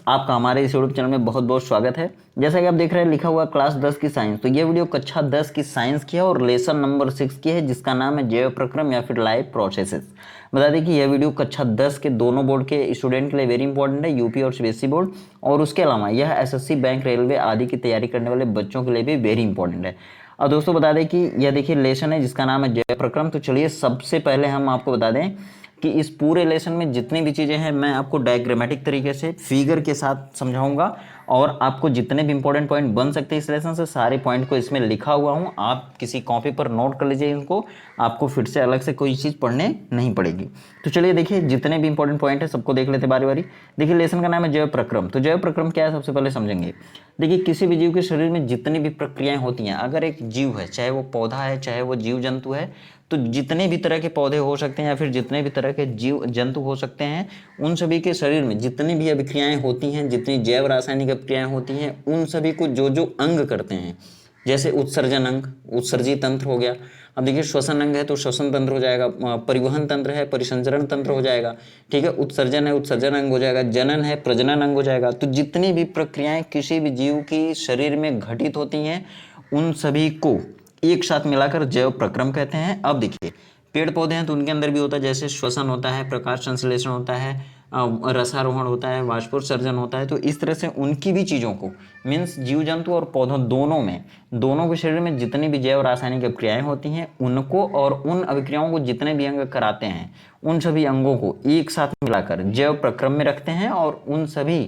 आपका हमारे इस यूट्यूब चैनल में बहुत बहुत स्वागत है। जैसा कि आप देख रहे हैं लिखा हुआ क्लास 10 की साइंस, तो ये वीडियो कक्षा 10 की साइंस की है और लेसन नंबर 6 की है, जिसका नाम है जैव प्रक्रम या फिर लाइफ प्रोसेसेस। बता दें कि यह वीडियो कक्षा 10 के दोनों बोर्ड के स्टूडेंट के लिए वेरी इंपॉर्टेंट है, यूपी और सीबीएसई बोर्ड, और उसके अलावा यह एसएससी, बैंक, रेलवे आदि की तैयारी करने वाले बच्चों के लिए भी वेरी इंपॉर्टेंट है। और दोस्तों बता दें कि यह देखिए लेसन है जिसका नाम है जैव प्रक्रम। तो चलिए सबसे पहले हम आपको बता दें कि इस पूरे लेसन में जितनी भी चीज़ें हैं मैं आपको डायग्रामेटिक तरीके से फिगर के साथ समझाऊंगा, और आपको जितने भी इंपॉर्टेंट पॉइंट बन सकते हैं इस लेसन से सारे पॉइंट को इसमें लिखा हुआ हूँ। आप किसी कॉपी पर नोट कर लीजिए इनको, आपको फिर से अलग से कोई चीज़ पढ़ने नहीं पड़ेगी। तो चलिए देखिए जितने भी इंपॉर्टेंट पॉइंट है सबको देख लेते बारी बारी। देखिए लेसन का नाम है जैव प्रक्रम। तो जैव प्रक्रम क्या है सबसे पहले समझेंगे। देखिए किसी भी जीव के शरीर में जितनी भी प्रक्रियाएं होती हैं, अगर एक जीव है, चाहे वो पौधा है चाहे वो जीव जंतु है, तो जितने भी तरह के पौधे हो सकते हैं या फिर जितने भी तरह के जीव जंतु हो सकते हैं, उन सभी के शरीर में जितनी भी अभिक्रियाएं होती हैं, जितनी जैव रासायनिक अभिक्रियाएं होती हैं, उन सभी को जो जो अंग करते हैं, जैसे उत्सर्जन अंग, उत्सर्जी तंत्र हो गया। अब देखिए श्वसन अंग है तो श्वसन तंत्र हो जाएगा, परिवहन तंत्र है, परिसंचरण तंत्र हो जाएगा, ठीक है। उत्सर्जन है, उत्सर्जन अंग हो जाएगा, जनन है, प्रजनन अंग हो जाएगा। तो जितनी भी प्रक्रियाएं किसी भी जीव की शरीर में घटित होती हैं, उन सभी को एक साथ मिलाकर जैव प्रक्रम कहते हैं। अब देखिए पेड़ पौधे हैं तो उनके अंदर भी होता है, जैसे श्वसन होता है, प्रकाश संश्लेषण होता है, रसारोहण होता है, वाष्पोत्सर्जन होता है। तो इस तरह से उनकी भी चीज़ों को, मीन्स जीव जंतु और पौधों दोनों में, दोनों के शरीर में जितनी भी जैव रासायनिक अभिक्रियाएं होती हैं उनको, और उन अभिक्रियाओं को जितने भी अंग कराते हैं, उन सभी अंगों को एक साथ मिलाकर जैव प्रक्रम में रखते हैं, और उन सभी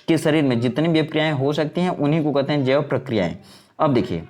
के शरीर में जितनी भी अभिक्रियाएं हो सकती हैं उन्हीं को कहते हैं जैव प्रक्रियाएं। अब देखिए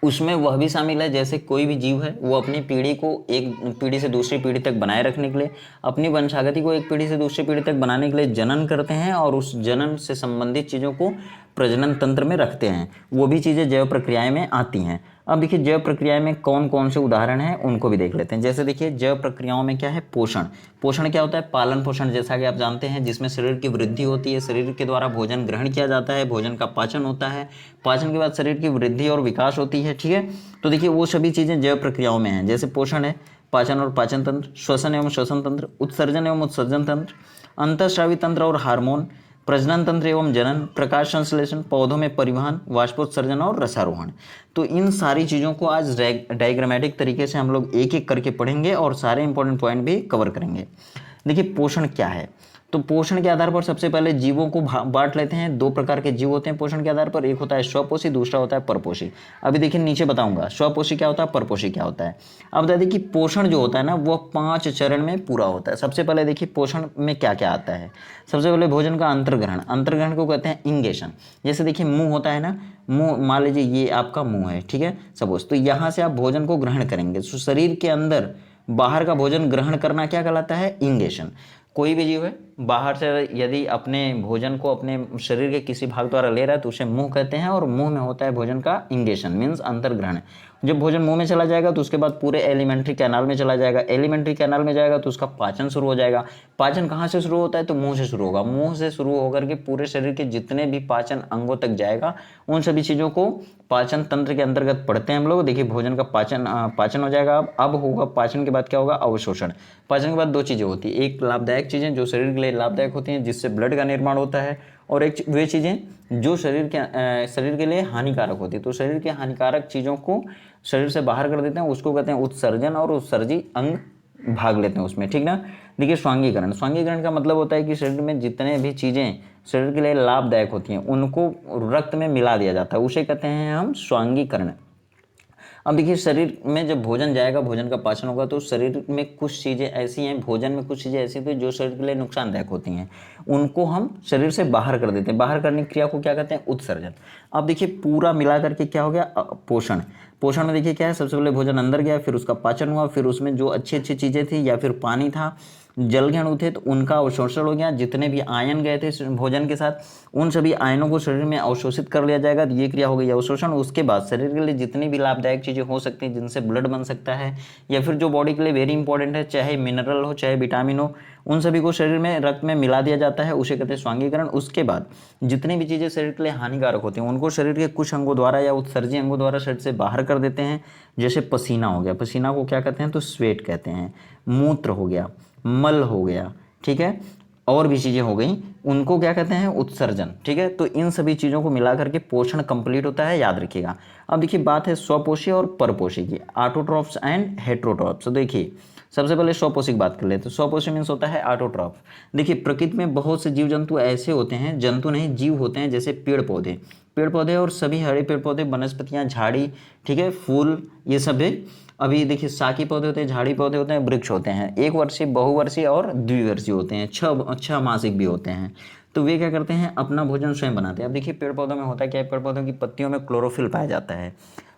उसमें वह भी शामिल है, जैसे कोई भी जीव है वो अपनी पीढ़ी को एक पीढ़ी से दूसरी पीढ़ी तक बनाए रखने के लिए, अपनी वंशागति को एक पीढ़ी से दूसरी पीढ़ी तक बनाने के लिए जनन करते हैं, और उस जनन से संबंधित चीज़ों को प्रजनन तंत्र में रखते हैं। वो भी चीज़ें जैव प्रक्रियाएं में आती हैं। अब देखिए जैव प्रक्रियाएं में कौन कौन से उदाहरण हैं उनको भी देख लेते हैं। जैसे देखिए जैव प्रक्रियाओं में क्या है, पोषण। पोषण क्या होता है, पालन पोषण, जैसा कि आप जानते हैं, जिसमें शरीर की वृद्धि होती है, शरीर के द्वारा भोजन ग्रहण किया जाता है, भोजन का पाचन होता है, पाचन के बाद शरीर की वृद्धि और विकास होती है, ठीक है। तो देखिए वो सभी चीज़ें जैव प्रक्रियाओं में हैं। जैसे पोषण है पाचन और पाचन तंत्र, श्वसन एवं श्वसन तंत्र, उत्सर्जन एवं उत्सर्जन तंत्र, अंतःस्रावी तंत्र और हार्मोन, प्रजनन तंत्र एवं जनन, प्रकाश संश्लेषण, पौधों में परिवहन, वाष्पोत्सर्जन और रसारोहण। तो इन सारी चीज़ों को आज डायग्रामेटिक तरीके से हम लोग एक एक करके पढ़ेंगे और सारे इंपॉर्टेंट पॉइंट भी कवर करेंगे। देखिए पोषण क्या है, तो पोषण के आधार पर सबसे पहले जीवों को बांट लेते हैं। दो प्रकार के जीव होते हैं पोषण के आधार पर, एक होता है स्वपोषी, दूसरा होता है परपोषी। अभी देखिए नीचे बताऊंगा स्वपोषी क्या होता है, परपोषी क्या होता है। अब बता दें कि पोषण जो होता है ना वो 5 चरण में पूरा होता है। सबसे पहले देखिए पोषण में क्या क्या आता है। सबसे पहले भोजन का अंतर्ग्रहण, अंतर्ग्रहण को कहते हैं इंगेशन। जैसे देखिए मुंह होता है ना, मुंह मान लीजिए ये आपका मुंह है, ठीक है सपोज, तो यहाँ से आप भोजन को ग्रहण करेंगे। तो शरीर के अंदर बाहर का भोजन ग्रहण करना क्या कहलाता है, इंगेशन। कोई भी जीव है बाहर से यदि अपने भोजन को अपने शरीर के किसी भाग द्वारा ले रहा है तो उसे मुंह कहते हैं, और मुंह में होता है भोजन का इंगेशन, मीन्स अंतर्ग्रहण। जब भोजन मुंह में चला जाएगा तो उसके बाद पूरे एलिमेंट्री कैनाल में चला जाएगा, एलिमेंट्री कैनाल में जाएगा तो उसका पाचन शुरू हो जाएगा। पाचन कहाँ से शुरू होता है, तो मुंह से शुरू होगा। मुंह से शुरू होकर के पूरे शरीर के जितने भी पाचन अंगों तक जाएगा, उन सभी चीज़ों को पाचन तंत्र के अंतर्गत पढ़ते हैं हम लोग। देखिए भोजन का पाचन हो जाएगा। अब होगा पाचन के बाद क्या होगा, अवशोषण। पाचन के बाद दो चीज़ें होती है, एक लाभदायक चीज़ें जो शरीर के लिए लाभदायक होती हैं जिससे ब्लड का निर्माण होता है, और एक वे चीज़ें जो शरीर के लिए हानिकारक होती है। तो शरीर के हानिकारक चीज़ों को शरीर से बाहर कर देते हैं, उसको कहते हैं उत्सर्जन, और उत्सर्जी अंग भाग लेते हैं उसमें, ठीक ना। देखिए स्वांगीकरण, स्वांगीकरण का मतलब होता है कि शरीर में जितने भी चीज़ें शरीर के लिए लाभदायक होती हैं उनको रक्त में मिला दिया जाता है, उसे कहते हैं हम स्वांगीकरण। अब देखिए शरीर में जब भोजन जाएगा, भोजन का पाचन होगा, तो शरीर में कुछ चीज़ें ऐसी हैं, भोजन में कुछ चीज़ें ऐसी होती हैं जो शरीर के लिए नुकसानदायक होती हैं, उनको हम शरीर से बाहर कर देते हैं। बाहर करने की क्रिया को क्या कहते हैं, उत्सर्जन। अब देखिए पूरा मिला करके क्या हो गया, पोषण। पोषण में देखिए क्या है, सबसे पहले भोजन अंदर गया, फिर उसका पाचन हुआ, फिर उसमें जो अच्छी अच्छी चीज़ें थी या फिर पानी था, जल अणु थे, तो उनका अवशोषण हो गया। जितने भी आयन गए थे भोजन के साथ उन सभी आयनों को शरीर में अवशोषित कर लिया जाएगा। तो ये क्रिया हो गई अवशोषण। उसके बाद शरीर के लिए जितनी भी लाभदायक चीज़ें हो सकती हैं जिनसे ब्लड बन सकता है, या फिर जो बॉडी के लिए वेरी इंपॉर्टेंट है, चाहे मिनरल हो चाहे विटामिन हो, उन सभी को शरीर में रक्त में मिला दिया जाता है, उसे कहते हैं स्वांगीकरण। उसके बाद जितनी भी चीज़ें शरीर के लिए हानिकारक होती हैं उनको शरीर के कुछ अंगों द्वारा या उत्सर्जी अंगों द्वारा शरीर से बाहर कर देते हैं। जैसे पसीना हो गया, पसीना को क्या कहते हैं, तो स्वेट कहते हैं। मूत्र हो गया, मल हो गया, ठीक है। और भी चीज़ें हो गई, उनको क्या कहते हैं, उत्सर्जन। ठीक है, तो इन सभी चीज़ों को मिला करके पोषण कंप्लीट होता है, याद रखिएगा। अब देखिए बात है स्वपोषी और परपोषी की, ऑटोट्रॉफ्स एंड हेट्रोट्रॉफ्स। तो देखिए सबसे पहले स्वपोषी की बात कर लेते हैं। स्वपोषी मीन्स होता है ऑटोट्रॉफ। देखिए प्रकृति में बहुत से जीव जंतु ऐसे होते हैं, जंतु नहीं जीव होते हैं, जैसे पेड़ पौधे, पेड़ पौधे और सभी हरे पेड़ पौधे, वनस्पतियाँ, झाड़ी, ठीक है, फूल, ये सब है। अभी देखिए शाकी पौधे होते हैं, झाड़ी पौधे होते हैं, वृक्ष होते हैं, एक वर्षीय, बहुवर्षीय और द्विवर्षीय होते हैं, छह मासिक भी होते हैं। तो वे क्या करते हैं, अपना भोजन स्वयं बनाते हैं। अब देखिए पेड़ पौधों में होता है क्या है, पेड़ पौधों की पत्तियों में क्लोरोफिल पाया जाता है।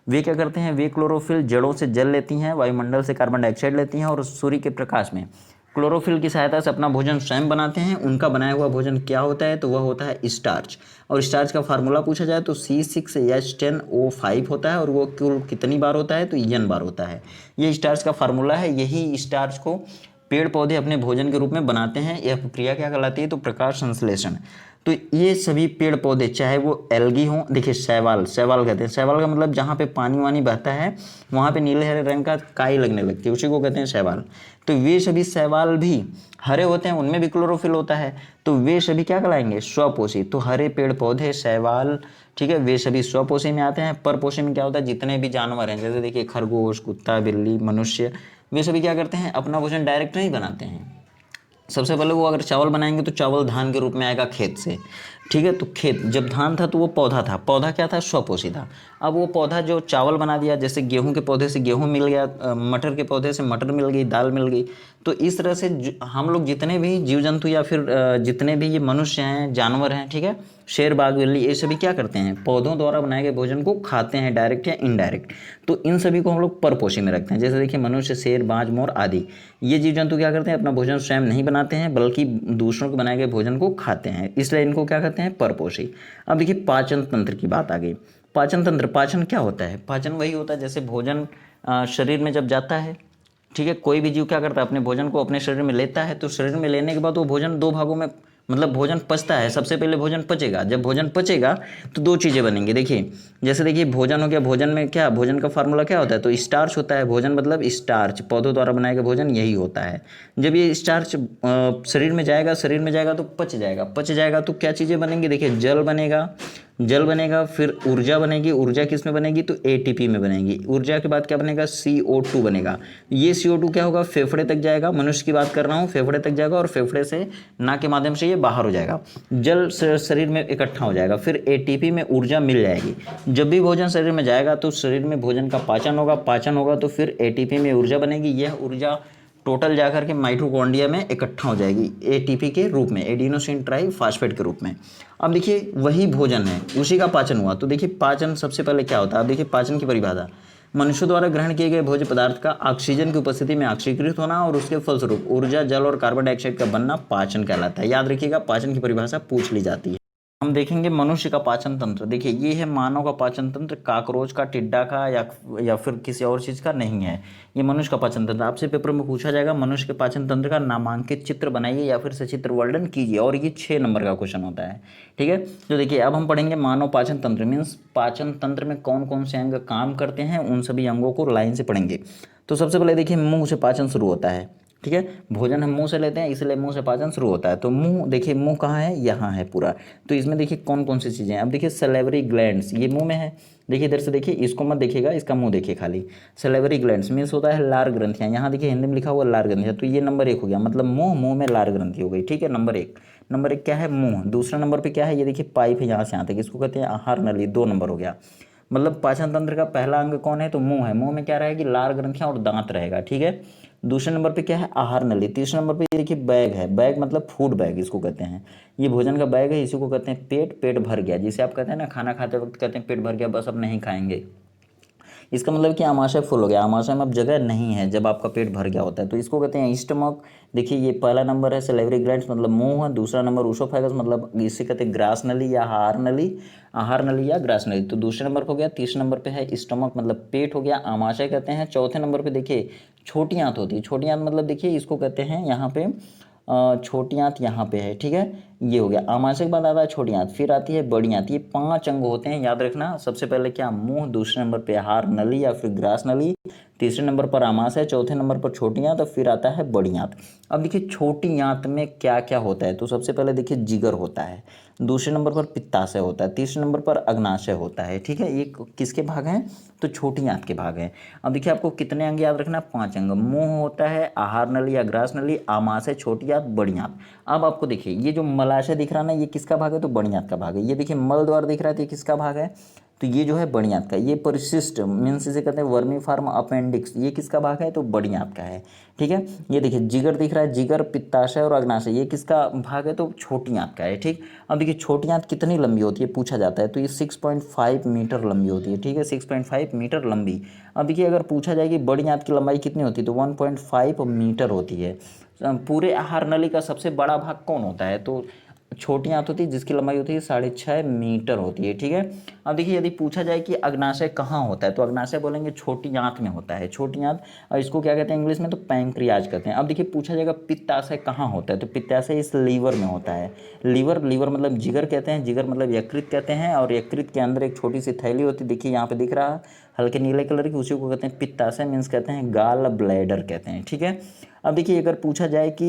वे क्या करते हैं, वे क्लोरोफिल जड़ों से जल लेती हैं, वायुमंडल से कार्बन डाइऑक्साइड लेती हैं और सूर्य के प्रकाश में क्लोरोफिल की सहायता से अपना भोजन स्वयं बनाते हैं। उनका बनाया हुआ भोजन क्या होता है, तो वह होता है स्टार्च। और स्टार्च का फार्मूला पूछा जाए तो C6H10O5 होता है, और वो कुल कितनी बार होता है, तो N बार होता है। ये स्टार्च का फार्मूला है। यही स्टार्च को पेड़ पौधे अपने भोजन के रूप में बनाते हैं। यह प्रक्रिया क्या कहलाती है, तो प्रकाश संश्लेषण। तो ये सभी पेड़ पौधे, चाहे वो एल्गी हों, देखिए शैवाल, शैवाल कहते हैं, शैवाल का मतलब जहाँ पे पानी वानी बहता है वहाँ पे नीले हरे रंग का काई लगने लगती है, उसी को कहते हैं शैवाल। तो वे सभी शैवाल भी हरे होते हैं, उनमें भी क्लोरोफिल होता है। तो वे सभी क्या कहलाएंगे, स्वपोषी। तो हरे पेड़ पौधे, शैवाल, ठीक है, वे सभी स्वपोषी में आते हैं। परपोषी में क्या होता है, जितने भी जानवर हैं, जैसे देखिए खरगोश, कुत्ता, बिल्ली, मनुष्य, वे सभी क्या करते हैं, अपना भोजन डायरेक्ट नहीं बनाते हैं। सबसे पहले वो अगर चावल बनाएंगे तो चावल धान के रूप में आएगा खेत से। ठीक है, तो खेत जब धान था तो वो पौधा था, पौधा क्या था, स्वपोषी था। अब वो पौधा जो चावल बना दिया, जैसे गेहूं के पौधे से गेहूं मिल गया, मटर के पौधे से मटर मिल गई, दाल मिल गई। तो इस तरह से हम लोग जितने भी जीव जंतु या फिर जितने भी ये मनुष्य हैं, जानवर हैं, ठीक है, शेर, बाघ, बिल्ली, ये सभी क्या करते हैं, पौधों द्वारा बनाए गए भोजन को खाते हैं, डायरेक्ट या इनडायरेक्ट। तो इन सभी को हम लोग परपोषी में रखते हैं। जैसे देखिए मनुष्य, शेर, बाज, मोर आदि, ये जीव जंतु क्या करते हैं, अपना भोजन स्वयं नहीं बनाते हैं, बल्कि दूसरों के बनाए गए भोजन को खाते हैं, इसलिए इनको क्या कहते हैं, परपोषी। अब देखिए पाचन तंत्र की बात आ गई। पाचन तंत्र, पाचन क्या होता है, पाचन वही होता है जैसे भोजन शरीर में जब जाता है, ठीक है, कोई भी जीव क्या करता है, अपने भोजन को अपने शरीर में लेता है, तो शरीर में लेने के बाद वो भोजन दो भागों में, मतलब भोजन पचता है। सबसे पहले भोजन पचेगा, जब भोजन पचेगा तो दो चीज़ें बनेंगी। देखिए जैसे देखिए भोजन हो गया, भोजन में क्या, भोजन का फार्मूला क्या होता है, तो स्टार्च होता है। भोजन मतलब स्टार्च, पौधों द्वारा बनाया गया भोजन यही होता है। जब ये स्टार्च शरीर में जाएगा, शरीर में जाएगा तो पच जाएगा, पच जाएगा तो क्या चीज़ें बनेंगी, देखिए जल बनेगा, जल बनेगा, फिर ऊर्जा बनेगी। ऊर्जा किस में बनेगी, तो एटीपी में बनेगी। ऊर्जा के बाद क्या बनेगा, CO2 बनेगा। ये CO2 क्या होगा, फेफड़े तक जाएगा, मनुष्य की बात कर रहा हूँ, फेफड़े तक जाएगा और फेफड़े से नाक के माध्यम से ये बाहर हो जाएगा, जल शरीर में इकट्ठा हो जाएगा, फिर एटीपी में ऊर्जा मिल जाएगी। जब भी भोजन शरीर में जाएगा तो शरीर में भोजन का पाचन होगा, पाचन होगा तो फिर एटीपी में ऊर्जा बनेगी। यह ऊर्जा टोटल जाकर के माइटोकॉन्ड्रिया में इकट्ठा हो जाएगी एटीपी के रूप में, एडिनोसिन ट्राइफॉस्फेट के रूप में। अब देखिए वही भोजन है, उसी का पाचन हुआ। तो देखिए पाचन सबसे पहले क्या होता है, अब देखिए पाचन की परिभाषा, मनुष्य द्वारा ग्रहण किए गए भोज्य पदार्थ का ऑक्सीजन की उपस्थिति में ऑक्सीकृत होना और उसके फलस्वरूप ऊर्जा, जल और कार्बन डाइऑक्साइड का बनना पाचन कहलाता है। याद रखिएगा, पाचन की परिभाषा पूछ ली जाती है। हम देखेंगे मनुष्य का पाचन तंत्र। देखिए ये है मानव का पाचन तंत्र, काकरोच का, टिड्डा का या फिर किसी और चीज़ का नहीं है। ये मनुष्य का पाचन तंत्र। आपसे पेपर में पूछा जाएगा मनुष्य के पाचन तंत्र का नामांकित चित्र बनाइए या फिर सचित्र वर्णन कीजिए, और ये 6 नंबर का क्वेश्चन होता है। ठीक है, तो देखिए अब हम पढ़ेंगे मानव पाचन तंत्र मीन्स पाचन तंत्र में कौन कौन से अंग काम करते हैं, उन सभी अंगों को लाइन से पढ़ेंगे। तो सबसे पहले देखिए मुंह से पाचन शुरू होता है। ठीक है, भोजन हम मुंह से लेते हैं, इसलिए मुंह से पाचन शुरू होता है। तो मुंह, देखिए मुंह कहाँ है, यहाँ है पूरा। तो इसमें देखिए कौन कौन सी चीज़ें हैं। अब देखिए सलेवरी ग्लैंड्स, ये मुंह में है। देखिए इधर से देखिए, इसको मत देखिएगा, इसका मुंह देखिए खाली। सलेवरी ग्लैंड्स मीन्स होता है लार ग्रंथियाँ। यहाँ देखिए हिंदी में लिखा हुआ लार ग्रंथियाँ, तो ये नंबर 1 हो गया, मतलब मुंह, मुंह में लार ग्रंथि हो गई। ठीक है, नंबर 1। नंबर 1 क्या है, मुंह। दूसरा नंबर पर क्या है, ये देखिए पाइप है यहाँ से यहाँ तक, इसको कहते हैं आहार नली, 2 नंबर हो गया। मतलब पाचन तंत्र का पहला अंग कौन है, तो मुंह है। मुंह में क्या रहेगी, लार ग्रंथियाँ और दांत रहेगा। ठीक है, दूसरे नंबर पे क्या है, आहार नली। तीसरे नंबर पे ये देखिए बैग है, बैग मतलब फूड बैग इसको कहते हैं। ये भोजन का बैग है, इसी को कहते हैं पेट। पेट भर गया, जिसे आप कहते हैं ना, खाना खाते वक्त कहते हैं पेट भर गया, बस अब नहीं खाएंगे। इसका मतलब कि आमाशय फुल हो गया, आमाशय में अब जगह नहीं है जब आपका पेट भर गया होता है, तो इसको कहते हैं स्टमक। देखिए ये पहला नंबर है सलेवरी ग्लैंड्स, मतलब मुंह है। दूसरा नंबर ऊसोफेगस, मतलब इसे कहते हैं ग्रास नली या आहार नली, आहार नली या ग्रास नली। तो दूसरे नंबर पर हो गया। तीसरे नंबर पे है स्टमक, मतलब पेट हो गया, आमाशय कहते हैं। चौथे नंबर पे देखिए छोटी आंत होती है। छोटी आंत मतलब देखिए इसको कहते हैं यहाँ पे छोटी आंत यहाँ पे है। ठीक है, ये हो गया। आमाशय के बाद आता है छोटी आंत, फिर आती है बड़ी आंत। ये 5 अंग होते हैं, याद रखना। सबसे पहले क्या, मुंह, दूसरे नंबर पे आहार नली या फिर ग्रास नली, तीसरे नंबर पर आमाशय, चौथे नंबर पर छोटी आंत, और फिर आता है बड़ी आंत। अब देखिए छोटी आंत में क्या क्या होता है, तो सबसे पहले देखिए जिगर होता है, दूसरे नंबर पर पित्ताशय होता है, तीसरे नंबर पर अग्नाशय होता है। ठीक है, ये किसके भाग हैं, तो छोटी आंत के भाग हैं। अब देखिए आपको कितने अंग याद रखना, 5 अंग। मुंह होता है, आहार नली या ग्रास नली, आमाशय, छोटी आंत, बड़ी आंत। अब आपको देखिए ये जो मलाशय दिख रहा है ना, ये किसका भाग है, तो बड़ी आंत का भाग है। ये देखिए मल द्वार दिख रहा है, तो ये किसका भाग है, तो ये जो है बड़ी आंत का। ये परिशिष्ट मीन्स इसे कहते हैं वर्मी फार्म अपेंडिक्स, ये किसका भाग है, तो बड़ी आंत का है। ठीक है, ये देखिए जिगर दिख रहा है, जिगर, पित्ताशय और अग्नाशय, ये किसका भाग है, तो छोटी आंत का है। ठीक, अब देखिए छोटी आंत कितनी लंबी होती है पूछा जाता है, तो ये 6.5 मीटर लंबी होती है। ठीक है, 6.5 मीटर लंबी। अब देखिए अगर पूछा जाए कि बड़ी आंत की लंबाई कितनी होती है, तो 1.5 मीटर होती है। पूरे आहार नली का सबसे बड़ा भाग कौन होता है, तो छोटी आंत होती है, जिसकी लंबाई होती है 6.5 मीटर होती है। ठीक है, अब देखिए यदि पूछा जाए कि अग्नाशय कहाँ होता है, तो अग्नाशय बोलेंगे छोटी आंत में होता है, छोटी आंत। और इसको क्या कहते हैं इंग्लिश में, तो पैंक्रियाज कहते हैं। अब देखिए पूछा जाएगा पित्ताशय कहाँ होता है, तो पित्ताशय इस लीवर में होता है। लीवर, लीवर मतलब जिगर कहते हैं, जिगर मतलब यकृत कहते हैं, और यकृत के अंदर एक छोटी सी थैली होती है, देखिए यहाँ पे दिख रहा है हल्के नीले कलर की, उसी को कहते हैं पित्ताशय, मीन्स कहते हैं गाल ब्लैडर कहते हैं। ठीक है, अब देखिए अगर पूछा जाए कि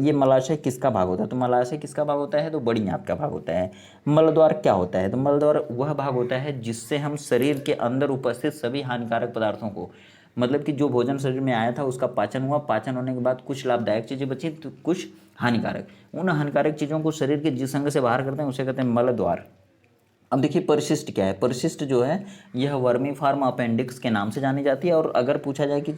ये मलाशय किसका भाग होता है, तो मलाशय किसका भाग होता है, तो बड़ी आंत का भाग होता है। मलद्वार क्या होता है, तो मलद्वार वह भाग होता है जिससे हम शरीर के अंदर उपस्थित सभी हानिकारक पदार्थों को, मतलब कि जो भोजन शरीर में आया था उसका पाचन हुआ, पाचन होने के बाद कुछ लाभदायक चीज़ें बची तो कुछ हानिकारक, उन हानिकारक चीज़ों को शरीर के जिस अंग से बाहर करते हैं उसे कहते हैं मलद्वार। अब देखिए परिशिष्ट क्या है, परिशिष्ट जो है यह वर्मी फार्म अपेंडिक्स के नाम से जानी जाती है। और अगर पूछा जाए कि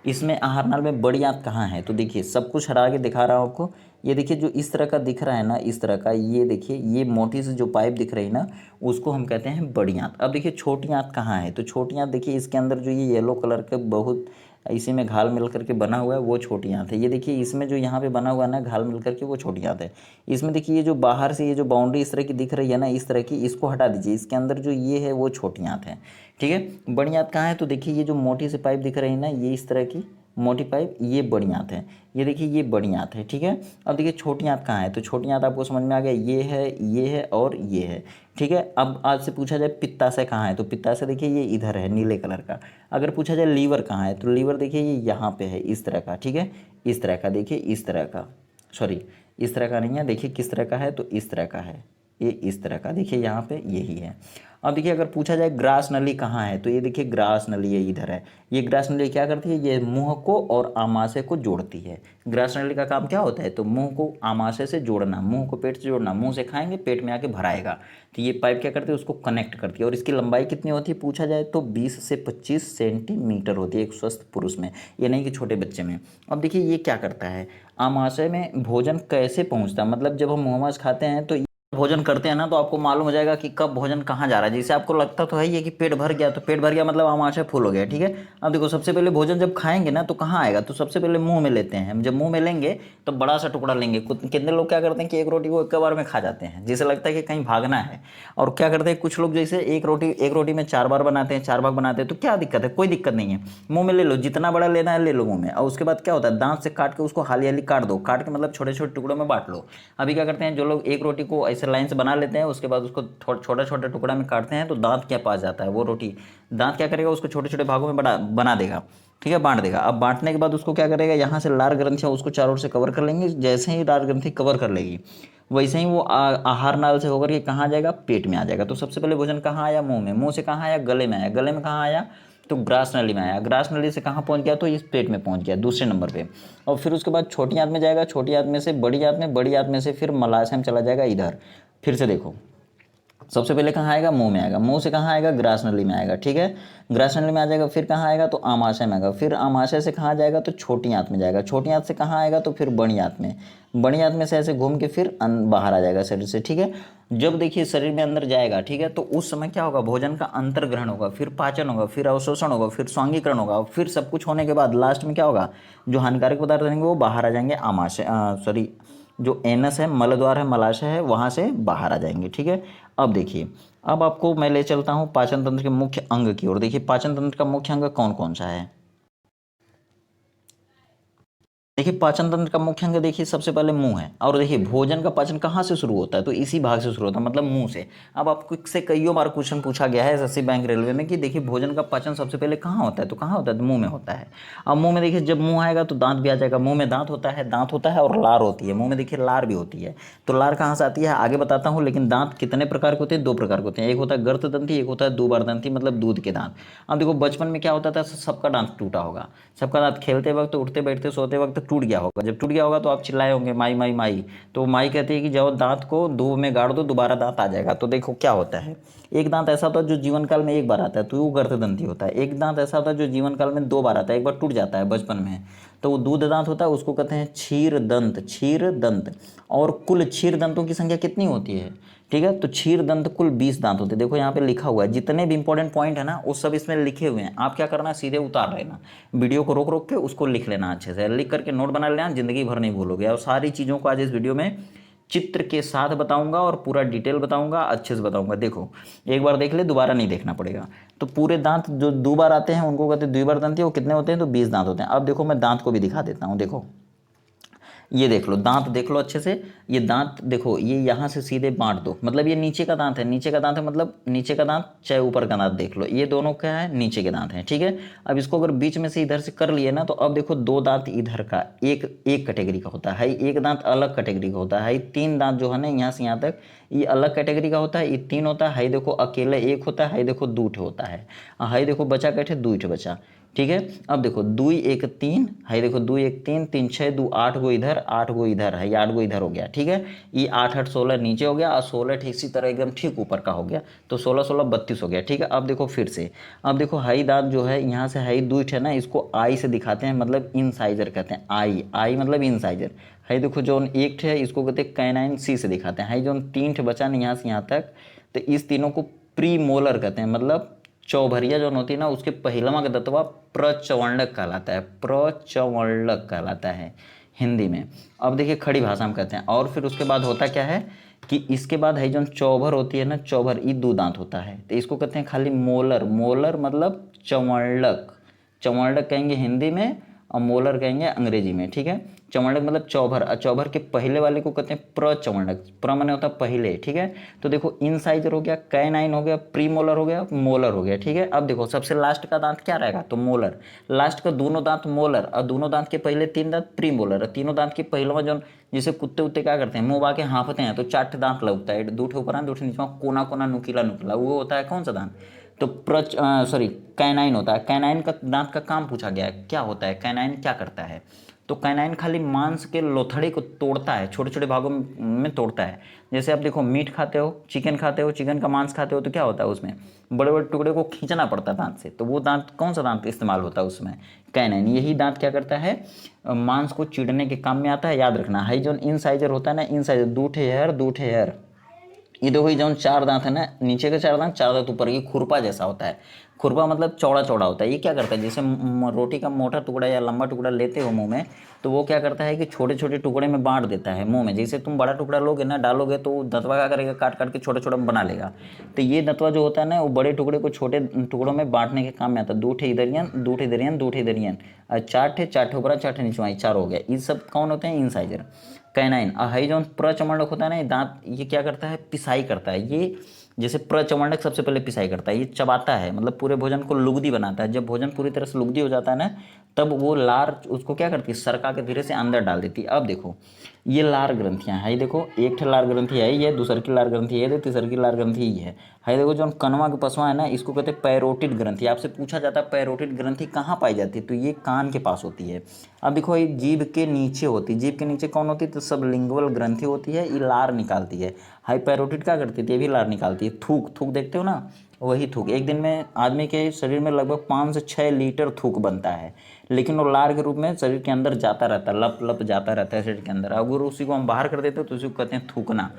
इसमें आहार नाल में बड़ी आंत कहाँ है, तो देखिए सब कुछ हटा के दिखा रहा हूँ आपको। ये देखिए जो इस तरह का दिख रहा है ना, इस तरह का, ये देखिए ये मोटी सी जो पाइप दिख रही है ना, उसको हम कहते हैं बड़ी आंत। अब देखिए छोटी आंत कहाँ है, तो छोटी आंत देखिए इसके अंदर जो ये येलो कलर के बहुत इसी में घाल मिल करके बना हुआ है, वो छोटी आंत है। ये देखिए इसमें जो यहाँ पे बना हुआ है ना घाल मिल करके, वो छोटी आंत है। इसमें देखिए ये जो बाहर से ये जो बाउंड्री इस तरह की दिख रही है ना, इस तरह की, इसको हटा दीजिए, इसके अंदर जो ये है वो छोटी आंत है। ठीक है, बड़ी आंत कहाँ है, तो देखिए ये जो मोटी सी पाइप दिख रही है ना, ये इस तरह की मोटी पाइप, ये बड़ी आंत है। ये देखिए ये बड़ी आंत है। ठीक है, अब देखिए छोटी आंत कहाँ है, तो छोटी आंत आपको समझ में आ गया, ये है और ये है। ठीक है, अब आज से पूछा जाए पित्ताशय कहाँ है, तो पित्ताशय देखिए ये इधर है नीले कलर का। अगर पूछा जाए लीवर कहाँ है, तो लीवर देखिए ये यहाँ पे है इस तरह का। ठीक है, इस तरह का, देखिए इस तरह का, सॉरी इस तरह का नहीं है, देखिए किस तरह का है, तो इस तरह का है, ये इस तरह का, देखिए यहाँ पे यही है। अब देखिए अगर पूछा जाए ग्रास नली कहाँ है, तो ये देखिए ग्रास नली ये इधर है। ये ग्रास नली क्या करती है, ये मुंह को और आमाशय को जोड़ती है। ग्रास नली का काम क्या होता है, तो मुंह को आमाशय से जोड़ना, मुंह को पेट से जोड़ना, मुंह से खाएंगे पेट में आके भराएगा, तो ये पाइप क्या करती है, उसको कनेक्ट करती है। और इसकी लंबाई कितनी होती है पूछा जाए, तो 20 से 25 सेंटीमीटर होती है एक स्वस्थ पुरुष में, ये नहीं कि छोटे बच्चे में। अब देखिए ये क्या करता है, आमाशय में भोजन कैसे पहुंचता है, मतलब जब हम मुंहमास खाते हैं तो भोजन करते हैं ना, तो आपको मालूम हो जाएगा कि कब भोजन कहाँ जा रहा है। जैसे आपको लगता तो है ही है कि पेट भर गया, तो पेट भर गया मतलब आमाशय फुल हो गया। ठीक है, अब देखो सबसे पहले भोजन जब खाएंगे ना तो कहाँ आएगा, तो सबसे पहले मुंह में लेते हैं। हम जब मुंह में लेंगे तो बड़ा सा टुकड़ा लेंगे। कितने लोग क्या करते हैं कि एक रोटी को एक बार में खा जाते हैं, जिसे लगता है कि कहीं भागना है। और क्या करते हैं कुछ लोग, जैसे एक रोटी में 4 बार बनाते हैं, 4 भाग बनाते हैं, तो क्या दिक्कत है, कोई दिक्कत नहीं है। मुंह में ले लो, जितना बड़ा लेना है ले लो मुंह में। और उसके बाद क्या होता है, दांत से काट के उसको हाली हाली काट दो, काट के मतलब छोटे छोटे टुकड़ों में बांट लो। अभी क्या करते हैं जो लोग एक रोटी को ऐसे लाइन से बना लेते हैं, उसके बाद उसको छोटा छोटा टुकड़ा में काटते हैं, तो दांत क्या पास जाता है, वो रोटी दांत क्या करेगा, उसको छोटे छोटे भागों में बना देगा। ठीक है, बांट देगा। अब बांटने के बाद उसको क्या करेगा, यहाँ से लार ग्रंथियाँ उसको चारों ओर से कवर कर लेंगे। जैसे ही लार ग्रंथि कवर कर लेगी, वैसे ही वो आहार नाल से होकर के कहाँ जाएगा, पेट में आ जाएगा। तो सबसे पहले भोजन कहाँ आया, मुंह में, मुंह से कहाँ आया, गले में आया, गले में कहाँ आया, तो ग्रास नली में आया, ग्रास नली से कहाँ पहुंच गया, तो इस पेट में पहुंच गया दूसरे नंबर पे। और फिर उसके बाद छोटी आंत में जाएगा, छोटी आंत में से बड़ी आंत में, बड़ी आंत में से फिर मलाशय में चला जाएगा इधर। फिर से देखो, सबसे पहले कहाँ आएगा, मुंह में आएगा, मुंह से कहाँ आएगा, ग्रास नली में आएगा। ठीक है, ग्रास नली में आ जाएगा, फिर कहाँ आएगा, तो आमाशय में आएगा, फिर आमाशय से कहाँ जाएगा, तो छोटी आंत में जाएगा, छोटी आंत से कहाँ आएगा, तो फिर बड़ी आंत में, बड़ी आंत में से ऐसे घूम के फिर बाहर आ जाएगा शरीर से। ठीक है, जब देखिए शरीर में अंदर जाएगा, ठीक है, तो उस समय क्या होगा, भोजन का अंतर्ग्रहण होगा, फिर पाचन होगा, फिर अवशोषण होगा, फिर स्वांगीकरण होगा, फिर सब कुछ होने के बाद लास्ट में क्या होगा, जो हानिकारक पदार्थ रहेंगे वो बाहर आ जाएंगे, आमाशय सॉरी जो एनस है, मलद्वार है, मलाशय है, वहाँ से बाहर आ जाएंगे। ठीक है, अब देखिए, अब आपको मैं ले चलता हूँ पाचन तंत्र के मुख्य अंग की ओर। देखिए पाचन तंत्र का मुख्य अंग कौन कौन सा है, देखिए पाचन तंत्र का मुख्य अंग देखिए सबसे पहले मुंह है, और देखिए भोजन का पाचन कहाँ से शुरू होता है, तो इसी भाग से शुरू होता है, मतलब मुंह से। अब आपको से कईयों बार क्वेश्चन पूछा गया है एसएससी बैंक रेलवे में कि देखिए भोजन का पाचन सबसे पहले कहाँ होता है, तो कहाँ होता है, तो मुंह में होता है। अब मुंह में देखिए जब मुंह आएगा तो दांत भी आ जाएगा, मुंह में दांत होता है और लार होती है, मुंह में देखिए लार भी होती है। तो लार कहाँ से आती है आगे बताता हूँ, लेकिन दांत कितने प्रकार के होते हैं, दो प्रकार के होते हैं, एक होता है गर्तदंती, एक होता है दुबारदंती, मतलब दूध के दांत। अब देखो बचपन में क्या होता था, सबका दांत टूटा होगा, सबका दांत खेलते वक्त, उठते बैठते सोते वक्त टूट गया होगा। जब टूट गया होगा तो आप चिल्लाए होंगे माई माई माई, तो माई कहती है कि जाओ दांत को धूप में गाड़ दो, दोबारा दांत आ जाएगा। तो देखो क्या होता है, एक दांत ऐसा होता है जो जीवन काल में एक बार आता है, तो वो गर्तदंती होता है। एक दांत ऐसा होता है जो जीवन काल में दो बार आता है, एक बार टूट जाता है बचपन में, तो वो दूध दांत होता है, उसको कहते हैं क्षीर दंत, क्षीर दंत। और कुल क्षीर दंतों की संख्या कितनी होती है, ठीक है, तो क्षीर दंत कुल 20 दांत होते हैं। देखो यहाँ पे लिखा हुआ है, जितने भी इंपॉर्टेंट पॉइंट है ना वो सब इसमें लिखे हुए हैं, आप क्या करना है सीधे उतार लेना, वीडियो को रोक रोक के उसको लिख लेना, अच्छे से लिख करके नोट बना लेना, जिंदगी भर नहीं भूलोगे। और सारी चीज़ों को आज इस वीडियो में चित्र के साथ बताऊंगा और पूरा डिटेल बताऊंगा, अच्छे से बताऊंगा। देखो एक बार देख ले, दोबारा नहीं देखना पड़ेगा। तो पूरे दांत जो दो बार आते हैं उनको कहते हैं द्विबार दंती, वो कितने होते हैं, तो 20 दांत होते हैं। अब देखो मैं दांत को भी दिखा देता हूँ, देखो ये देख लो, दांत देख लो अच्छे से, ये दांत देखो, ये यहाँ से सीधे बांट दो, मतलब ये नीचे का दांत है, नीचे का दांत है, मतलब नीचे का दांत चाहे ऊपर का दांत देख लो, ये दोनों क्या है, नीचे के दांत हैं, ठीक है। अब इसको अगर बीच में से इधर से कर लिए ना, तो अब देखो दो दांत इधर का एक एक कैटेगरी का होता है, एक दांत अलग कैटेगरी का होता है, तीन दांत जो है ना यहाँ से यहाँ तक ये अलग कैटेगरी का होता है, ये तीन होता है, देखो अकेले एक होता है, देखो दो ठे होता है, हाई देखो बचा कैठे दो ठे बचा, ठीक है। अब देखो दुई एक तीन, है देखो दुई एक तीन, तीन छः दो आठ गो इधर, आठ गो इधर है, ये आठ गो इधर हो गया, ठीक है। ये आठ आठ 16 नीचे हो गया, और 16 ठीक इसी तरह एकदम ठीक ऊपर का हो गया, तो 16 16 32 हो गया, ठीक है। अब देखो फिर से, अब देखो हाई दांत जो है यहाँ से हाई दुई है ना, इसको आई से दिखाते हैं, मतलब इनसाइजर कहते हैं, आई आई मतलब इनसाइजर। है देखो जो एक है इसको कहते हैं कैनाइन सी से दिखाते हैं, है जो तीन ठे बचा ना यहाँ से यहाँ तक, तो इस तीनों को प्री मोलर कहते हैं, मतलब चौभरिया जो होती है ना उसके पहिलवा का दत्वा प्रचवर्णक कहलाता है, प्रचवर्णक कहलाता है हिंदी में। अब देखिए खड़ी भाषा में कहते हैं। और फिर उसके बाद होता क्या है कि इसके बाद है जो चौभर होती है ना, चौभर ये दो दांत होता है, तो इसको कहते हैं खाली मोलर, मोलर मतलब चवर्णक, चवर्णक कहेंगे हिंदी में और मोलर कहेंगे अंग्रेजी में, ठीक है। चवर्णक मतलब चौभर, और चौभर के पहले वाले को कहते हैं प्रचवर्णक, प्र माने होता है पहले, ठीक है। तो देखो इनसाइजर हो गया, कैनाइन हो गया, प्री मोलर हो गया, मोलर हो गया, ठीक है। अब देखो सबसे लास्ट का दांत क्या रहेगा, तो मोलर, लास्ट का दोनों दांत मोलर, और दोनों दांत के पहले तीन दांत प्री मोलर, और तीनों दांत के पहलवा जो जैसे कुत्ते उत्ते क्या करते हैं, मुंह बाके हाँफते हैं, तो चार दांत लगता है, दो ठे ऊपर दो ठे नीचे, कोना कोना नुकीला नुकीला, वो होता है कौन सा दांत, तो सॉरी कैनाइन होता है। कैनाइन का दांत का काम पूछा गया है, क्या होता है कैनाइन, क्या करता है, तो कैनाइन खाली मांस के लोथड़े को तोड़ता है, छोटे छोटे भागों में तोड़ता है। जैसे आप देखो मीट खाते हो, चिकन खाते हो, चिकन का मांस खाते हो, तो क्या होता है उसमें बड़े बड़े टुकड़े को खींचना पड़ता है दांत से, तो वो दांत कौन सा दांत इस्तेमाल होता है उसमें, कैनाइन। यही दांत क्या करता है, मांस को चीरने के काम में आता है, याद रखना। हाई जो इनसाइजर होता है ना, इनसाइजर दो ठे हेयर, दो ठे हेयर, ये देखो ये जो चार दांत है ना, नीचे के चार दांत, चार दांत ऊपर, ये खुरपा जैसा होता है, खुरपा मतलब चौड़ा चौड़ा होता है। ये क्या करता है, जैसे रोटी का मोटा टुकड़ा या लंबा टुकड़ा लेते हो मुंह में, तो वो क्या करता है कि छोटे छोटे टुकड़े में बांट देता है मुंह में। जैसे तुम बड़ा टुकड़ा लोगे ना, डालोगे, तो दतवा क्या करेगा, काट काट के छोटा छोटा बना लेगा। तो ये दतवा जो होता है ना, वो बड़े टुकड़े को छोटे टुकड़ों में बांटने के काम में आता है। दो ठे इधरियन, दो ठे इधरियन, दो ठे इधरियन, और चार ठे ऊपर, चार ठे नीचे, चार हो गया। ये सब कौन होते हैं, इनसाइजर, कैनाइन। और हाई जो प्रचमंडक होता है ना, ये दांत, ये क्या करता है, पिसाई करता है। ये जैसे प्रचमंडक सबसे पहले पिसाई करता है, ये चबाता है, मतलब पूरे भोजन को लुगदी बनाता है। जब भोजन पूरी तरह से लुगदी हो जाता है ना, तब वो लार उसको क्या करती है, सरका के धीरे से अंदर डाल देती है। अब देखो ये लार ग्रंथियाँ है, देखो एक ठे लार ग्रंथि है, ये दूसर की लार ग्रंथि है, तीसर की लार ग्रंथि ये है देखो जो कनवा के पसवा है ना, इसको कहते हैं पैरोटिड ग्रंथि। आपसे पूछा जाता है पैरोटिड ग्रंथि कहाँ पाई जाती है, तो ये कान के पास होती है। अब देखो ये जीभ के नीचे होती है, जीभ के नीचे कौन होती है, तो सबलिंगुअल ग्रंथि होती है, ये लार निकालती है। हाइपैरोटिड क्या करती है, ये भी लार निकालती है। थूक, थूक देखते हो ना, वही थूक। एक दिन में आदमी के शरीर में लगभग 5 से 6 लीटर थूक बनता है, लेकिन वो लार के रूप में शरीर के अंदर जाता रहता है, लप लप जाता रहता है शरीर के अंदर। अगर उसी को हम बाहर कर देते हैं तो उसी को कहते हैं थूकना,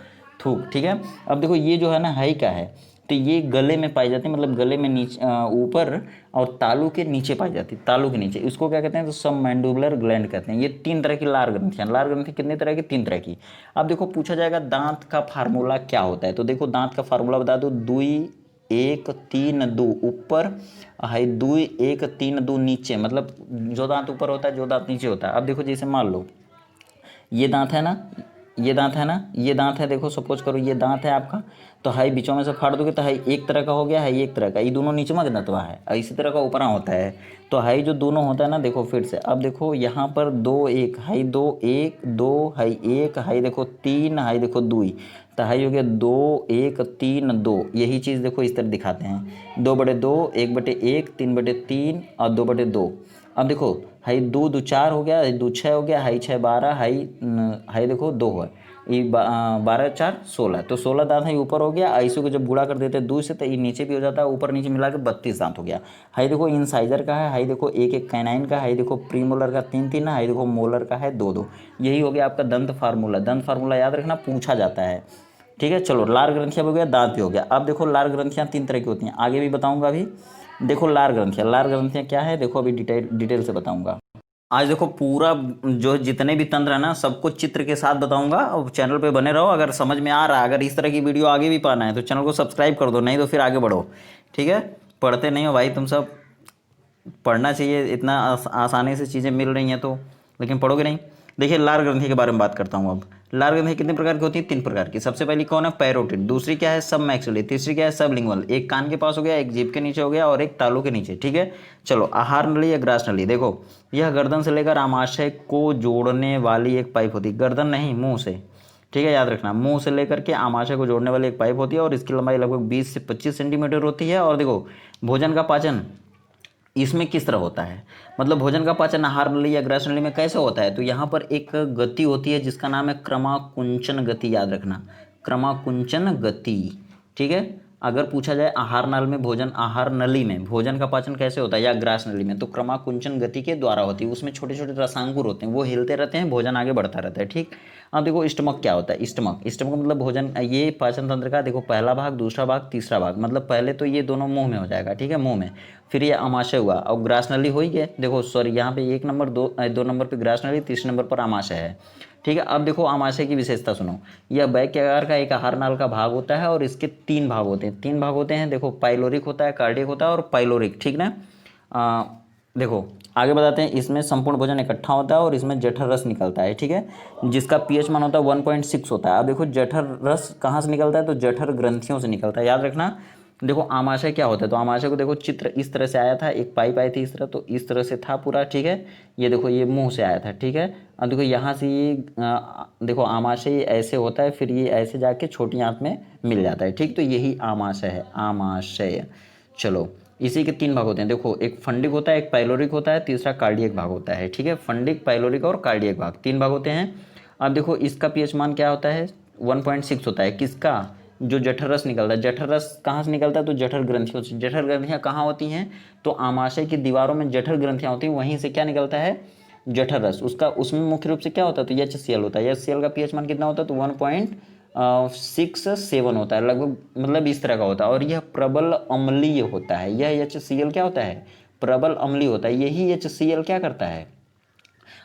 थूक, ठीक है। अब देखो ये जो है ना हाई का है, तो ये गले में पाई जाती है, मतलब गले में नीचे ऊपर, और तालू के नीचे पाई जाती है, तालू के नीचे। इसको क्या कहते हैं, तो सबमैंडिबुलर ग्लैंड कहते हैं। ये तीन तरह की लार ग्रंथियाँ, लार ग्रंथि कितने तरह की, तीन तरह की। अब देखो पूछा जाएगा दांत का फार्मूला क्या होता है, तो देखो दांत का फार्मूला बता दो, दुई 1 3 2 ऊपर, हाई 2 1 3 2 नीचे, मतलब जो दांत ऊपर होता है जो दांत नीचे होता है। अब देखो जैसे मान लो ये दांत है ना, ये दांत है ना, ये दांत है, देखो सपोज करो ये दांत है आपका, तो हाई बीचों में से फाड़ दोगे तो हाई एक तरह का हो गया, हाई एक तरह का, ये दोनों नीचे में दांतवा है, और इसी तरह का ऊपर होता है। तो हाई जो दोनों होता है ना, देखो फिर से अब देखो यहाँ पर 2 1 हाई 2 1 2 हाई 1 हाई देखो 3 हाई देखो 2, तो हाई हो गया 2 1 3 2। यही चीज़ देखो इस तरह दिखाते हैं, 2/2 1/1 3/3 और 2/2। अब देखो हाई 2 2 4 हो गया, हाई 2 6 हो गया, हाई 6 12, हाई देखो 2 है, ये 12 4 16, तो 16 दांत है ऊपर हो गया। ऐसे को जब गुणा कर देते हैं 2 से तो ये नीचे भी हो जाता है, ऊपर नीचे मिला के 32 दांत हो गया। हाई देखो इंसाइजर का है, हाई देखो 1 1 कैनाइन का, हाई देखो प्रीमोलर का 3 3, हाई देखो मोलर का है 2 2। यही हो गया आपका दंत फार्मूला। दंत फार्मूला याद रखना, पूछा जाता है, ठीक है। चलो लार ग्रंथियाँ हो गया, दांत भी हो गया। अब देखो लार ग्रंथियाँ 3 तरह की होती हैं, आगे भी बताऊंगा। अभी देखो लार ग्रंथियाँ क्या है, देखो अभी डिटेल से बताऊंगा। आज देखो पूरा जो जितने भी तंत्र है ना सबको चित्र के साथ बताऊंगा, और चैनल पे बने रहो। अगर समझ में आ रहा है, अगर इस तरह की वीडियो आगे भी पाना है तो चैनल को सब्सक्राइब कर दो, नहीं तो फिर आगे बढ़ो, ठीक है। पढ़ते नहीं हो भाई तुम सब, पढ़ना चाहिए, इतना आसानी से चीज़ें मिल रही हैं तो, लेकिन पढ़ोगे नहीं। देखिए लार ग्रंथि के बारे में बात करता हूँ अब। लार ग्रंथि कितने प्रकार की होती है? 3 प्रकार की। सबसे पहली कौन है? पैरोटिड। दूसरी क्या है? सब मैक्सिलरी। तीसरी क्या है? सबलिंगुअल। एक कान के पास हो गया, एक जीभ के नीचे हो गया, और एक तालू के नीचे, ठीक है। चलो आहार नली या ग्रास नली, देखो यह गर्दन से लेकर आमाशय को जोड़ने वाली एक पाइप होती है। गर्दन नहीं, मुंह से, ठीक है, याद रखना। मुंह से लेकर के आमाशय को जोड़ने वाली एक पाइप होती है, और इसकी लंबाई लगभग 20 से 25 सेंटीमीटर होती है। और देखो भोजन का पाचन इसमें किस तरह होता है, मतलब भोजन का पाचन आहार नली या ग्रास नली में कैसे होता है, तो यहाँ पर एक गति होती है जिसका नाम है क्रमाकुंचन गति, याद रखना, क्रमाकुंचन गति, ठीक है। अगर पूछा जाए आहार नाल में भोजन, आहार नली में भोजन का पाचन कैसे होता है या ग्रास नली में, तो क्रमाकुंचन गति के द्वारा होती है। उसमें छोटे छोटे रसांकुर होते हैं, वो हिलते रहते हैं, भोजन आगे बढ़ता रहता है, ठीक। अब देखो स्टमक क्या होता है। स्टमक मतलब भोजन, ये पाचन तंत्र का देखो पहला भाग, दूसरा भाग, तीसरा भाग, मतलब पहले तो ये दोनों मुंह में हो जाएगा, ठीक है, मुंह में। फिर ये आमाशय हुआ, और ग्रास नली हो ही गया। देखो सॉरी, यहाँ पे 1 नंबर 2 नंबर पे ग्रास नली, तीसरे नंबर पर आमाशय है, ठीक है। अब देखो आमाशय की विशेषता सुनो। यह बैक आकार का एक आहार नाल का भाग होता है, और इसके 3 भाग होते हैं। 3 भाग होते हैं, देखो पाइलोरिक होता है, कार्डियक होता है, और पाइलोरिक, ठीक ना। देखो आगे बताते हैं। इसमें संपूर्ण भोजन इकट्ठा होता है, और इसमें जठर रस निकलता है, ठीक है, जिसका पीएच मान होता है 1.6 होता है। अब देखो जठर रस कहाँ से निकलता है, तो जठर ग्रंथियों से निकलता है, याद रखना। देखो आमाशय क्या होता है, तो आमाशय को देखो चित्र इस तरह से आया था, एक पाइप आई थी इस तरह, तो इस तरह से था पूरा, ठीक है। ये देखो ये मुंह से आया था, ठीक है। अब देखो यहाँ से ये देखो आमाशय ऐसे होता है, फिर ये ऐसे जाके छोटी आंत में मिल जाता है, ठीक। तो यही आमाशय है, आमाशय। चलो इसी के 3 भाग होते हैं, देखो एक फंडिक होता है, एक पाइलोरिक होता है, तीसरा कार्डियक भाग होता है, ठीक है। फंडिक, पाइलोरिक और कार्डियक भाग 3 भाग होते हैं। अब देखो इसका पीएच मान क्या होता है, 1.6 होता है। किसका? जो जठर रस निकलता है। जठर रस कहाँ से निकलता है, तो जठर ग्रंथियों से। जठर ग्रंथियाँ कहाँ होती हैं, तो आमाशय की दीवारों में जठर ग्रंथियाँ होती हैं, वहीं से क्या निकलता है, जठर रस। उसका उसमें मुख्य रूप से क्या होता है, तो HCl होता है। HCl का पीएच मान कितना होता है, तो 1.67 होता है लगभग, मतलब इस तरह का होता है। और यह प्रबल अम्लीय होता है। यह HCl क्या होता है, प्रबल अम्लीय होता है। यही HCl क्या करता है,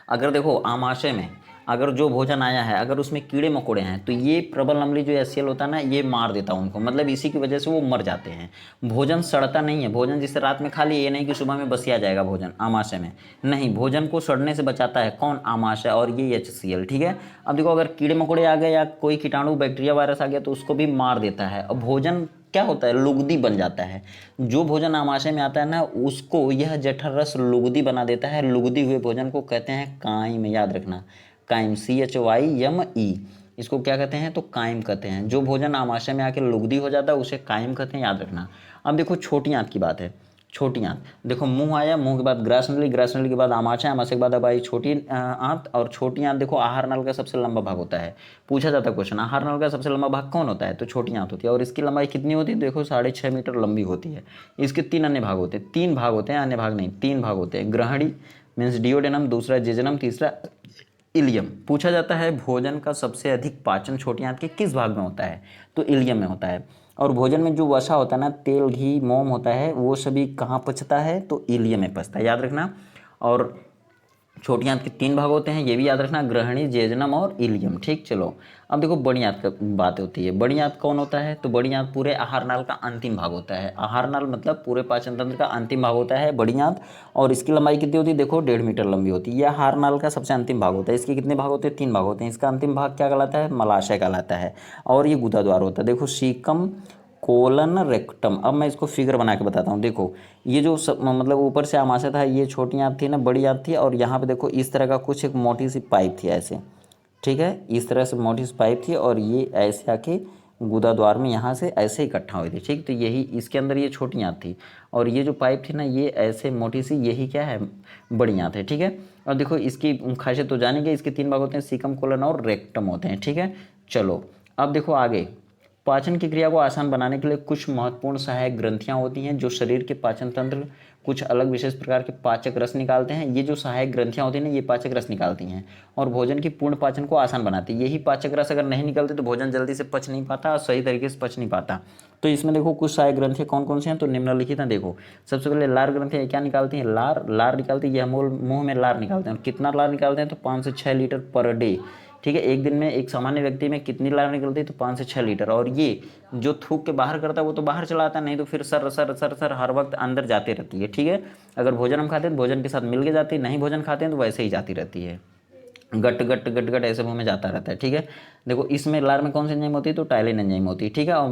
अगर देखो आमाशय में अगर जो भोजन आया है, अगर उसमें कीड़े मकोड़े हैं, तो ये प्रबल अम्लीय जो HCl होता है ना, ये मार देता है उनको, मतलब इसी की वजह से वो मर जाते हैं। भोजन सड़ता नहीं है। भोजन जिससे रात में खा लिए, ये नहीं कि सुबह में बसिया जाएगा भोजन आमाशय में, नहीं, भोजन को सड़ने से बचाता है कौन, आमाशय, और ये HCl, ठीक है। अब देखो अगर कीड़े मकोड़े आ गए या कोई कीटाणु बैक्टीरिया वायरस आ गया, तो उसको भी मार देता है। और भोजन क्या होता है, लुगदी बन जाता है। जो भोजन आमाशय में आता है ना, उसको यह जठर रस लुगदी बना देता है। लुगदी हुए भोजन को कहते हैं काइम, याद रखना, काइम, CHYME। इसको क्या कहते हैं, तो काइम कहते हैं। जो भोजन आमाशय में आके लुगदी हो जाता है उसे काइम कहते हैं, याद रखना। अब देखो छोटी आंत की बात है। छोटी आंत, देखो मुंह आया, मुंह के बाद ग्रास नली, ग्रास नली के बाद आमाशय, आमाशय के बाद अब आई छोटी आंत। और छोटी आंत देखो आहार नल का सबसे लंबा भाग होता है। पूछा जाता है क्वेश्चन, आहार नल का सबसे लंबा भाग कौन होता है, तो छोटी आंत होती है। और इसकी लंबाई कितनी होती है, देखो 6.5 मीटर लंबी होती है। इसके 3 अन्य भाग होते हैं। 3 भाग होते हैं, अन्य भाग नहीं, 3 भाग होते हैं। ग्रहणी मीन्स डिओडेनम, दूसरा जेजनम, तीसरा इलियम। पूछा जाता है भोजन का सबसे अधिक पाचन छोटी आंत के किस भाग में होता है, तो इलियम में होता है। और भोजन में जो वसा होता है ना, तेल घी मोम होता है, वो सभी कहाँ पचता है, तो इलियम में पचता है, याद रखना। और छोटी आंत के 3 भाग होते हैं, ये भी याद रखना, ग्रहणी, जेजनम और इलियम। ठीक, चलो अब देखो बड़ी आंत का बात होती है। बड़ी आंत कौन होता है? तो बड़ी आंत पूरे आहार नाल का अंतिम भाग होता है। आहार नाल मतलब पूरे पाचन तंत्र का अंतिम भाग होता है बड़ी आंत, और इसकी लंबाई कितनी होती है? देखो 1.5 मीटर लंबी होती है। यह आहार नाल का सबसे अंतिम भाग होता है। इसके कितने भाग होते हैं? 3 भाग होते हैं। इसका अंतिम भाग क्या कहलाता है? मलाशय कहलाता है, और ये गुदाद्वार होता है। देखो सीकम, कोलन, रेक्टम। अब मैं इसको फिगर बना के बताता हूँ। देखो ये जो मतलब ऊपर से आमाशय था, ये छोटी आंत थी ना, बड़ी आंत थी, और यहाँ पे देखो इस तरह का कुछ एक मोटी सी पाइप थी ऐसे। ठीक है, इस तरह से मोटी सी पाइप थी, और ये ऐसे आके गुदाद्वार में यहाँ से ऐसे इकट्ठा हुई थी। ठीक, तो यही इसके अंदर ये छोटी आंत थी, और ये जो पाइप थी ना, ये ऐसे मोटी सी, यही क्या है? बड़ी आंत है। ठीक है, और देखो इसकी खासियत तो जानेंगे। इसके 3 भाग होते हैं, सीकम, कोलन और रेक्टम होते हैं। ठीक है, चलो अब देखो आगे। पाचन की क्रिया को आसान बनाने के लिए कुछ महत्वपूर्ण सहायक ग्रंथियां होती हैं, जो शरीर के पाचन तंत्र कुछ अलग विशेष प्रकार के पाचक रस निकालते हैं। ये जो सहायक ग्रंथियां होती हैं ना, ये पाचक रस निकालती हैं और भोजन की पूर्ण पाचन को आसान बनाती है। यही पाचक रस अगर नहीं निकलते तो भोजन जल्दी से पच नहीं पाता और सही तरीके से पच नहीं पाता। तो इसमें देखो कुछ सहायक ग्रंथियां कौन कौन सी हैं, तो निम्नलिखित हैं। देखो सबसे पहले लार ग्रंथियां क्या निकालती हैं? लार निकालती है। ये मुंह में लार निकालते हैं, और कितना लार निकालते हैं? तो 5 से 6 लीटर पर डे। ठीक है, एक दिन में एक सामान्य व्यक्ति में कितनी लार निकलती है? तो 5 से 6 लीटर। और ये जो थूक के बाहर करता है वो तो बाहर चला आता है, नहीं तो फिर सर सर सर सर हर वक्त अंदर जाती रहती है। ठीक है, अगर भोजन हम खाते हैं तो भोजन के साथ मिल के जाती है, नहीं भोजन खाते हैं तो वैसे ही जाती रहती है, गट गट गट गट ऐसे मुंह में जाता रहता है। ठीक है, देखो इसमें लार में कौन सी एंजाइम होती है? तो टाइलिन एंजाइम होती है। ठीक है, और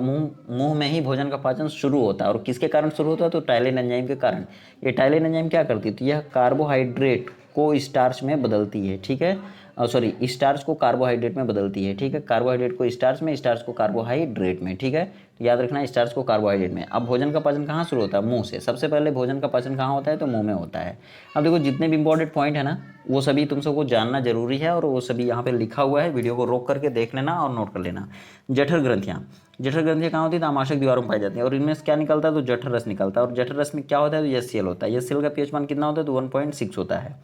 मुंह में ही भोजन का पाचन शुरू होता है, और किसके कारण शुरू होता है? तो टाइलिन एंजाइम के कारण। ये टाइलिन एंजाइम क्या करती है? तो यह कार्बोहाइड्रेट को स्टार्च में बदलती है। ठीक है, सॉरी, स्टार्च को कार्बोहाइड्रेट में बदलती है। ठीक है, कार्बोहाइड्रेट को स्टार्च में, स्टार्च को कार्बोहाइड्रेट में। ठीक है, तो याद रखना स्टार्च को कार्बोहाइड्रेट में। अब भोजन का पाचन कहाँ शुरू होता है? मुंह से। सबसे पहले भोजन का पाचन कहाँ होता है? तो मुंह में होता है। अब देखो जितने भी इंपॉर्टेंट पॉइंट है ना, वो सभी तुम सबको जानना जरूरी है, और वो सभी यहाँ पे लिखा हुआ है। वीडियो को रोक करके देख लेना और नोट कर लेना। जठर ग्रंथियाँ, जठर ग्रंथियाँ कहाँ होती है? तो आमाशय दीवारों में पाई जाती है, और इनमें से क्या निकलता है? तो जठर रस निकलता है। और जठर रस में क्या होता है? तो एचसीएल होता है। एचसीएल का पीएच मान कितना होता है? तो 1.6 होता है।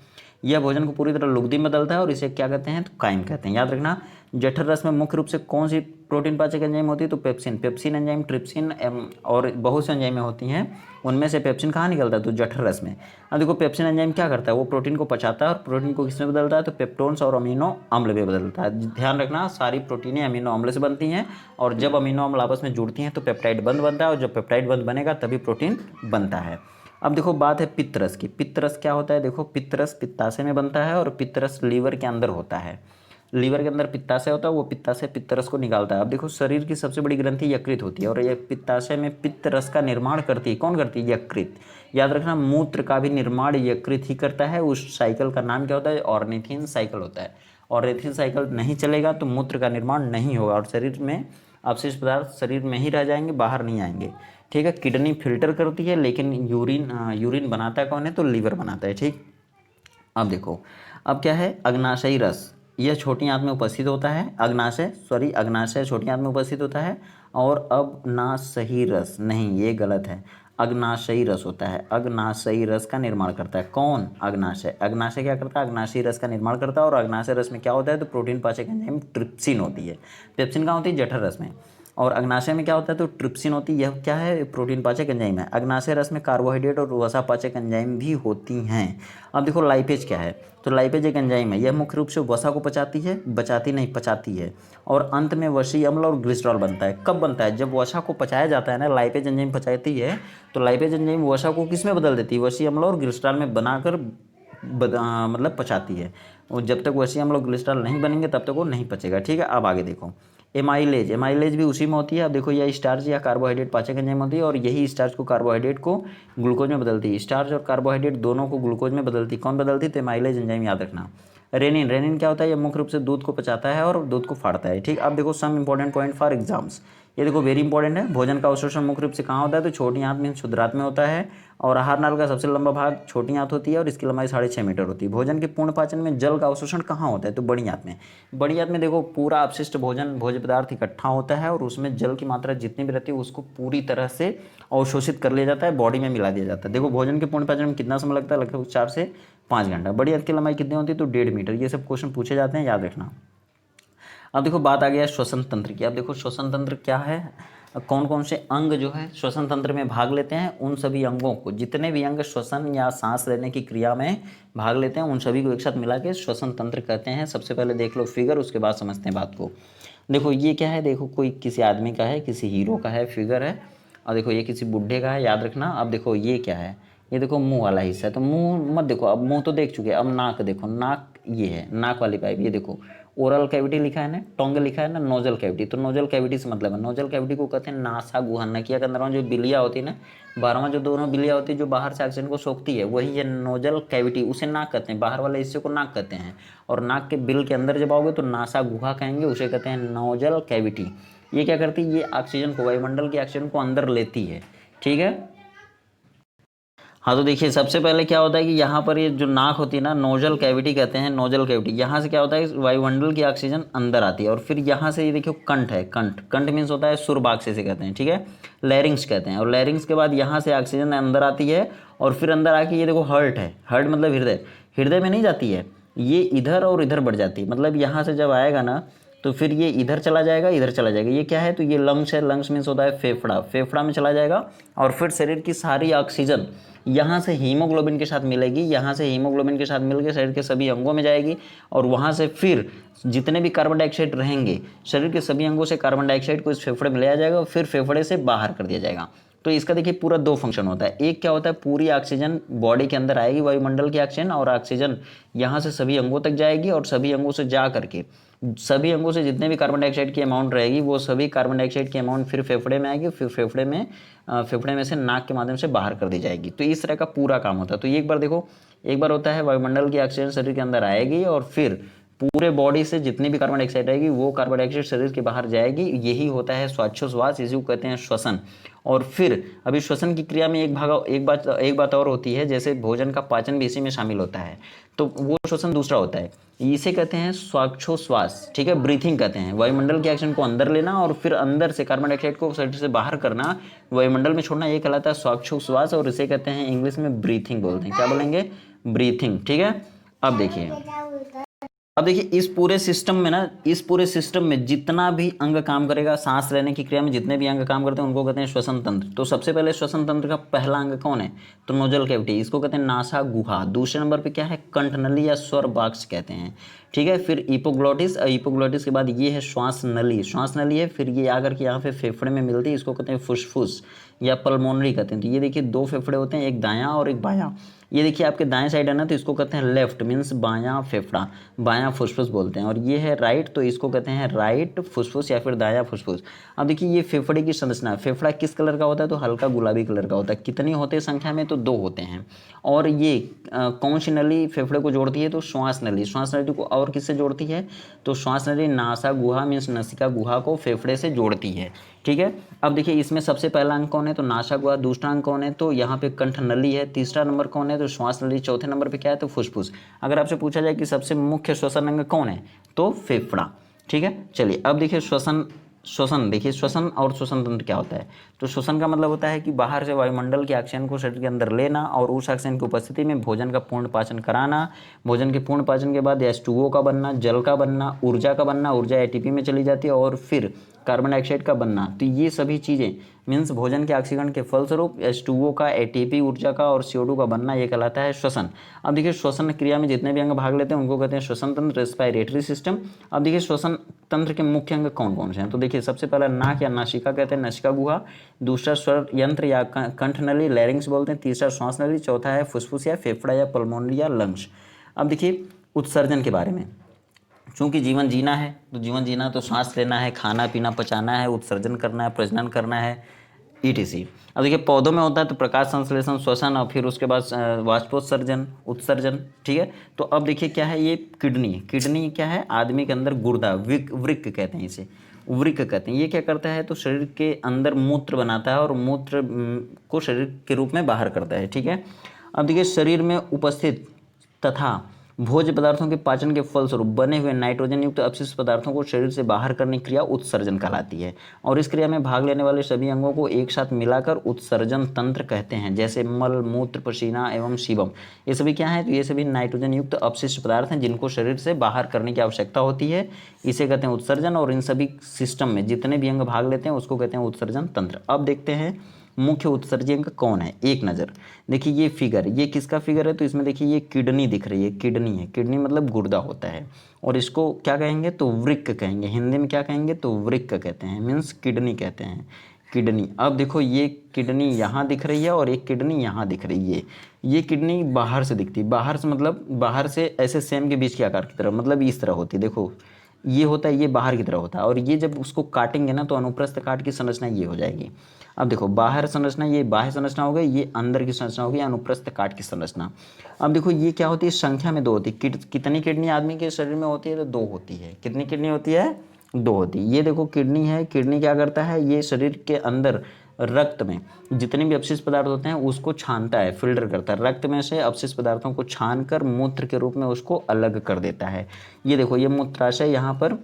यह भोजन को पूरी तरह लुगदी में बदलता है, और इसे क्या कहते हैं? तो काइम कहते हैं। याद रखना, जठर रस में मुख्य रूप से कौन सी प्रोटीन पाचक एंजाइम होती है? तो पेप्सिन, पेप्सिन एंजाइम, ट्रिप्सिन और बहुत सी एंजाइमें होती हैं। उनमें से पेप्सिन कहाँ निकलता है? तो जठर रस में। अब देखो पेप्सिन एंजाइम क्या करता है? वो प्रोटीन को पचाता है, और प्रोटीन को किसमें बदलता है? तो पेप्टोन्स और अमीनो अम्ल में बदलता है। ध्यान रखना, सारी प्रोटीनें अमीनो अम्ल से बनती हैं, और जब अमीनो अम्ल आपस में जुड़ती हैं तो पेप्टाइड बंध बनता है, और जब पेप्टाइड बंध बनेगा तभी प्रोटीन बनता है। अब देखो बात है पित्तरस की। पित्तरस क्या होता है? देखो पित्तरस पित्ताशय में बनता है, और पित्तरस लीवर के अंदर होता है। लीवर के अंदर पित्ताशय होता है, वो पित्ताशय पित्तरस को निकालता है। अब देखो शरीर की सबसे बड़ी ग्रंथि यकृत होती है, और यह पित्ताशय में पित्तरस का निर्माण करती है। कौन करती है? यकृत। याद रखना, मूत्र का भी निर्माण यकृत ही करता है। उस साइकिल का नाम क्या होता है? ऑर्निथिन साइकिल होता है। ऑर्निथिन साइकिल नहीं चलेगा तो मूत्र का निर्माण नहीं होगा, और शरीर में अवशिष्ट पदार्थ शरीर में ही रह जाएंगे, बाहर नहीं आएंगे। ठीक है, किडनी फिल्टर करती है, लेकिन यूरिन बनाता है कौन है? तो लीवर बनाता है। ठीक, अब देखो अब क्या है? अग्नाशयी रस, यह छोटी आंत में उपस्थित होता है। अग्नाशय छोटी आंत में उपस्थित होता है। और अग्नाशयी रस नहीं, ये गलत है, अग्नाशयी रस होता है। अग्नाशयी रस का निर्माण करता है कौन? अग्नाशय। अग्नाशय क्या करता है? अग्नाशयी रस का निर्माण करता है, और अग्नाशय रस में क्या होता है? तो प्रोटीन पाचक एंजाइम ट्रिप्सिन होती है। पेप्सिन कहाँ होती है? जठर रस में। और अग्नाशय में क्या होता है? तो ट्रिप्सिन होती है। यह क्या है? प्रोटीन पाचक एंजाइम है। अग्नाशय रस में कार्बोहाइड्रेट और वसा पाचक एंजाइम भी होती हैं। अब देखो लाइपेज क्या है? तो लाइपेज एक एंजाइम है। यह मुख्य रूप से वसा को पचाती है, पचाती है, और अंत में वसीय अम्ल और ग्लिसरॉल बनता है। कब बनता है? जब वसा को पचाया जाता है ना, लाइपेज एंजाइम पचाती है, तो लाइपेज एंजाइम वसा को किस में बदल देती है? वसीय अम्ल और ग्लिसरॉल में बनाकर मतलब पचाती है। और जब तक वसीय अम्ल और ग्लिसरॉल नहीं बनेंगे तब तक वो नहीं पचेगा। ठीक है, अब आगे देखो एमाइलेज भी उसी में होती है। अब देखो यह स्टार्च या कार्बोहाइड्रेट पाचक एंजाइम होती है, और यही स्टार्च को कार्बोहाइड्रेट को ग्लूकोज में बदलती है। स्टार्च और कार्बोहाइड्रेट दोनों को ग्लूकोज में बदलती है। कौन बदलती है? तो एमाइलेज एंजाइम। याद रखना। रेनिन क्या होता है? यह मुख्य रूप से दूध को पचाता है और दूध को फाड़ता है। ठीक, अब देखो some important point for exams. ये देखो वेरी इंपॉर्टेंट है। भोजन का अवशोषण मुख्य रूप से कहाँ होता है? तो छोटी आंत में, क्षुद्रांत में होता है, और आहार नाल का सबसे लंबा भाग छोटी आंत होती है, और इसकी लंबाई 6.5 मीटर होती है। भोजन के पूर्ण पाचन में जल का अवशोषण कहाँ होता है? तो बड़ी आंत में। बड़ी आंत में देखो पूरा अपशिष्ट भोज्य पदार्थ इकट्ठा होता है, और उसमें जल की मात्रा जितनी भी रहती है उसको पूरी तरह से अवशोषित कर लिया जाता है, बॉडी में मिला दिया जाता है। देखो भोजन के पूर्ण पाचन में कितना समय लगता है? लगभग 4 से 5 घंटा। बड़ी आंत की लंबाई कितनी होती है? तो 1.5 मीटर। ये सब क्वेश्चन पूछे जाते हैं, याद रखना। अब देखो बात आ गया श्वसन तंत्र की। अब देखो श्वसन तंत्र क्या है? कौन कौन से अंग जो है श्वसन तंत्र में भाग लेते हैं, उन सभी अंगों को, जितने भी अंग श्वसन या सांस लेने की क्रिया में भाग लेते हैं उन सभी को एक साथ मिला के श्वसन तंत्र कहते हैं। सबसे पहले देख लो फिगर, उसके बाद समझते हैं बात को। देखो ये क्या है, देखो कोई किसी आदमी का है, किसी हीरो का है, फिगर है। और देखो ये किसी बुढ़े का है, याद रखना। अब देखो ये क्या है, ये देखो मुंह वाला हिस्सा है, तो मुंह मत देखो, अब मुंह तो देख चुके, अब नाक देखो, नाक ये है, नाक वाली पाइप, ये देखो ओरल कैविटी लिखा है ना, टोंगे लिखा है ना, नोजल कैविटी, तो नोजल कैविटी से मतलब है, नोजल कैविटी को कहते हैं नासा गुहा। नकिया के अंदर जो बिलिया होती है ना, 12वां जो दोनों बिलिया होती है जो बाहर से ऑक्सीजन को सोखती है, वही है नोजल कैविटी, उसे नाक कहते हैं, बाहर वाले हिस्से को नाक कहते हैं। और नाक के बिल के अंदर जब आओगे तो नासा गुहा कहेंगे, उसे कहते हैं नोजल कैविटी। ये क्या करती है, ये ऑक्सीजन को, वायुमंडल की ऑक्सीजन को अंदर लेती है, ठीक है। हाँ तो देखिए सबसे पहले क्या होता है कि यहाँ पर ये जो नाक होती है ना, नोजल कैविटी कहते हैं, नोजल कैविटी, यहाँ से क्या होता है वायुमंडल की ऑक्सीजन अंदर आती है। और फिर यहाँ से ये देखियो कंठ है, कंठ, कंठ मीन्स होता है सुरबाक्स से कहते हैं, ठीक है, लैरिंग्स कहते हैं। और लैरिंग्स के बाद यहाँ से ऑक्सीजन अंदर आती है और फिर अंदर आके ये देखो हर्ट है, हर्ट मतलब हृदय, हृदय में नहीं जाती है, ये इधर और इधर बढ़ जाती है, मतलब यहाँ से जब आएगा ना तो फिर ये इधर चला जाएगा, इधर चला जाएगा। ये क्या है, तो ये लंग्स है, लंग्स मीन्स होता है फेफड़ा, फेफड़ा में चला जाएगा। और फिर शरीर की सारी ऑक्सीजन यहाँ से हीमोग्लोबिन के साथ मिलेगी, यहाँ से हीमोग्लोबिन के साथ मिलकर शरीर के सभी अंगों में जाएगी। और वहाँ से फिर जितने भी कार्बन डाइऑक्साइड रहेंगे शरीर के सभी अंगों से कार्बन डाइऑक्साइड को इस फेफड़े में लिया जाएगा और फिर फेफड़े से बाहर कर दिया जाएगा। तो इसका देखिए पूरा दो फंक्शन होता है। एक क्या होता है, पूरी ऑक्सीजन बॉडी के अंदर आएगी, वायुमंडल की ऑक्सीजन, और ऑक्सीजन यहाँ से सभी अंगों तक जाएगी और सभी अंगों से जा करके सभी अंगों से जितने भी कार्बन डाइऑक्साइड की अमाउंट रहेगी वो सभी कार्बन डाइऑक्साइड की अमाउंट फिर फेफड़े में आएगी, फिर फेफड़े में से नाक के माध्यम से बाहर कर दी जाएगी। तो इस तरह का पूरा काम होता है। तो एक बार देखो, एक बार होता है वायुमंडल की ऑक्सीजन शरीर के अंदर आएगी और फिर पूरे बॉडी से जितनी भी कार्बन डाइऑक्साइड रहेगी वो कार्बन डाइऑक्साइड शरीर के बाहर जाएगी। यही होता है श्वासोच्छ्वास, इसी को कहते हैं श्वसन। और फिर अभी श्वसन की क्रिया में एक बात और होती है, जैसे भोजन का पाचन भी इसी में शामिल होता है, तो वो श्वसन दूसरा होता है, इसे कहते हैं श्वासोच्छ्वास, ठीक है, ब्रीथिंग कहते हैं। वायुमंडल के ऑक्सीजन को अंदर लेना और फिर अंदर से कार्बन डाइऑक्साइड को शरीर से बाहर करना, वायुमंडल में छोड़ना, ये कहलाता है श्वासोच्छ्वास। और इसे कहते हैं इंग्लिश में ब्रीथिंग बोलते हैं। क्या बोलेंगे, ब्रीथिंग, ठीक है। अब देखिए इस पूरे सिस्टम में ना, इस पूरे सिस्टम में जितना भी अंग काम करेगा, सांस लेने की क्रिया में जितने भी अंग काम करते हैं उनको कहते हैं श्वसन तंत्र। तो सबसे पहले श्वसन तंत्र का पहला अंग कौन है, तो नोजल कैविटी, इसको कहते हैं नासा गुहा। दूसरे नंबर पे क्या है, कंठनली या स्वर बाक्स कहते हैं, ठीक है। फिर इपोग्लोटिस, इपोग्लोटिस के बाद ये है श्वास नली, श्वास नली है। फिर ये आकर के यहाँ पे फेफड़े में मिलती है, इसको कहते हैं फुसफुस या पल्मोनरी कहते हैं। तो ये देखिए दो फेफड़े होते हैं, एक दायां और एक बायां। ये देखिए आपके दाएं साइड है ना, तो इसको कहते हैं लेफ्ट, मीन्स बायां फेफड़ा, बायां फुसफुस बोलते हैं। और ये है राइट, तो इसको कहते हैं राइट फुसफुस या फिर दायां फुसफुस। अब देखिए ये फेफड़े की संरचना, फेफड़ा किस कलर का होता है, तो हल्का गुलाबी कलर का होता है। कितने होते हैं संख्या में, तो दो होते हैं। और ये कौन सी नली फेफड़े को जोड़ती है, तो श्वास नली। श्वास नली को और किससे जोड़ती है, तो श्वास नली नासा गुहा मीन्स नसिका गुहा को फेफड़े से जोड़ती है, ठीक है। अब देखिए इसमें सबसे पहला अंग कौन है, तो नासा गुहा। दूसरा अंग कौन है, तो यहाँ पे कंठ नली है। तीसरा नंबर कौन है, तो श्वास नली। चौथे नंबर पे क्या है, तो फुसफुस। अगर आपसे पूछा जाए कि सबसे मुख्य श्वसन अंग कौन है, तो फेफड़ा, ठीक है। चलिए अब देखिए श्वसन देखिए, श्वसन और श्वसन तंत्र क्या होता है। तो श्वसन का मतलब होता है कि बाहर से वायुमंडल के ऑक्सीजन को शरीर के अंदर लेना और उस ऑक्सीजन की उपस्थिति में भोजन का पूर्ण पाचन कराना। भोजन के पूर्ण पाचन के बाद H2O का बनना, जल का बनना, ऊर्जा का बनना, ऊर्जा ATP में चली जाती है और फिर कार्बन डाइऑक्साइड का बनना। तो ये सभी चीज़ें मीन्स भोजन के ऑक्सीजन के फलस्वरूप H2O का, ATP ऊर्जा का और CO2 का बनना, ये कहलाता है श्वसन। अब देखिए श्वसन क्रिया में जितने भी अंग भाग लेते हैं उनको कहते हैं श्वसन तंत्र, रेस्पिरेटरी सिस्टम। अब देखिए श्वसन तंत्र के मुख्य अंग कौन कौन से हैं, तो देखिए सबसे पहला नाक या नासिका कहते हैं, नसिका गुहा। दूसरा स्वर यंत्र या कंठ नली, लैरिंग्स बोलते हैं। तीसरा श्वास नली। चौथा है फुसफुस या फेफड़ा या पल्मोनरी या लंग्स। अब देखिए उत्सर्जन के बारे में, चूँकि जीवन जीना है तो जीवन जीना तो सांस लेना है, खाना पीना पचाना है, उत्सर्जन करना है, प्रजनन करना है, ETC। अब देखिए पौधों में होता है तो प्रकाश संश्लेषण, श्वसन, और फिर उसके बाद वाष्पोत्सर्जन, उत्सर्जन, ठीक है। तो अब देखिए क्या है, ये किडनी, किडनी क्या है, आदमी के अंदर गुर्दा, वृक्क कहते हैं इसे, वृक्क कहते हैं। ये क्या करता है, तो शरीर के अंदर मूत्र बनाता है और मूत्र को शरीर के रूप में बाहर करता है, ठीक है। अब देखिए शरीर में उपस्थित तथा भोज्य पदार्थों के पाचन के फलस्वरूप बने हुए नाइट्रोजन युक्त अपशिष्ट पदार्थों को शरीर से बाहर करने की क्रिया उत्सर्जन कहलाती है। और इस क्रिया में भाग लेने वाले सभी अंगों को एक साथ मिलाकर उत्सर्जन तंत्र कहते हैं, जैसे मल, मूत्र, पसीना एवं सीबम। ये सभी क्या है? तो ये सभी नाइट्रोजन युक्त अपशिष्ट पदार्थ हैं जिनको शरीर से बाहर करने की आवश्यकता होती है, इसे कहते हैं उत्सर्जन। और इन सभी सिस्टम में जितने भी अंग भाग लेते हैं उसको कहते हैं उत्सर्जन तंत्र। अब देखते हैं मुख्य उत्सर्जी अंग कौन है, एक नज़र। देखिए ये फिगर, ये किसका फिगर है? तो इसमें देखिए ये किडनी दिख रही है, किडनी है। किडनी मतलब गुर्दा होता है, और इसको क्या कहेंगे? तो वृक्क कहेंगे। हिंदी में क्या कहेंगे? तो वृक्क कहते हैं, मीन्स किडनी कहते हैं, किडनी। अब देखो ये किडनी यहाँ दिख रही है और एक किडनी यहाँ दिख रही है। ये किडनी बाहर से दिखती है, बाहर से मतलब बाहर से ऐसे सेम के बीच के आकार की तरह, मतलब इस तरह होती है। देखो ये होता है, ये बाहर की तरह होता है, और ये जब उसको काटेंगे ना तो अनुप्रस्थ काट की संरचना ये हो जाएगी। अब देखो बाहर संरचना, ये बाह्य संरचना हो गई, ये अंदर की संरचना हो गई अनुप्रस्थ काट की संरचना। अब देखो ये क्या होती है? संख्या में 2 होती है। कितनी किडनी आदमी के शरीर में होती है? तो 2 होती है। कितनी किडनी होती है? 2 होती है। ये देखो किडनी है, किडनी क्या करता है? ये शरीर के अंदर रक्त में जितने भी अपशिष्ट पदार्थ होते हैं उसको छानता है, फिल्टर करता है। रक्त में से अपशिष्ट पदार्थों को छानकर मूत्र के रूप में उसको अलग कर देता है। ये देखो ये मूत्राशय, यहाँ पर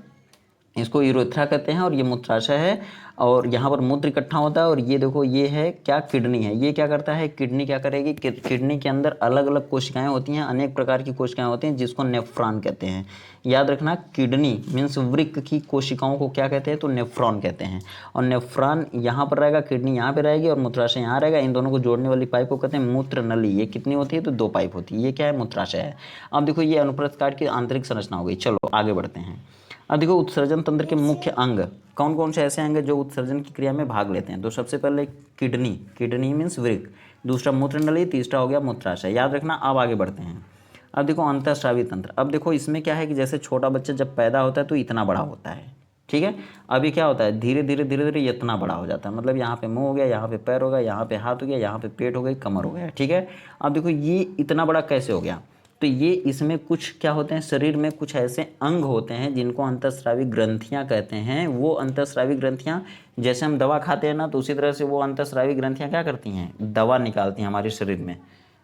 इसको यूरेथ्रा कहते हैं, और ये मूत्राशय है, और यहाँ पर मूत्र इकट्ठा होता है। और ये देखो ये है क्या? किडनी है। ये क्या करता है? किडनी क्या करेगी? किडनी के अंदर अलग अलग कोशिकाएं होती हैं, अनेक प्रकार की कोशिकाएं होती हैं जिसको नेफ्रॉन कहते हैं। याद रखना, किडनी मीन्स वृक्क की कोशिकाओं को क्या कहते हैं? तो नेफ्रॉन कहते हैं। और नेफ्रॉन यहाँ पर रहेगा, किडनी यहाँ पे रहेगी, और मूत्राशय यहाँ रहेगा। इन दोनों को जोड़ने वाली पाइप को कहते हैं मूत्र नली। ये कितनी होती है? तो 2 पाइप होती है। ये क्या है? मूत्राशय है। अब देखो ये अनुप्रस्थ काट की आंतरिक संरचना हो गई। चलो आगे बढ़ते हैं। अब देखो उत्सर्जन तंत्र के मुख्य अंग कौन कौन से ऐसे अंग हैं जो उत्सर्जन की क्रिया में भाग लेते हैं? तो सबसे पहले किडनी, किडनी मीन्स वृक्क, दूसरा मूत्रनली, तीसरा हो गया मूत्राशय। याद रखना। अब आगे बढ़ते हैं। अब देखो अंतःस्रावी तंत्र। अब देखो इसमें क्या है कि जैसे छोटा बच्चा जब पैदा होता है तो इतना बड़ा होता है, ठीक है। अभी क्या होता है? धीरे धीरे धीरे धीरे इतना बड़ा हो जाता है, मतलब यहाँ पे मुंह हो गया, यहाँ पे पैर हो गया, यहाँ पे हाथ हो गया, यहाँ पे पेट हो गई, कमर हो गया, ठीक है। अब देखो ये इतना बड़ा कैसे हो गया? तो ये इसमें कुछ क्या होते हैं? शरीर में कुछ ऐसे अंग होते हैं जिनको अंतःस्रावी ग्रंथियां कहते हैं। वो अंतःस्रावी ग्रंथियां, जैसे हम दवा खाते हैं ना, तो उसी तरह से वो अंतःस्रावी ग्रंथियां क्या करती हैं? दवा निकालती हैं हमारे शरीर में।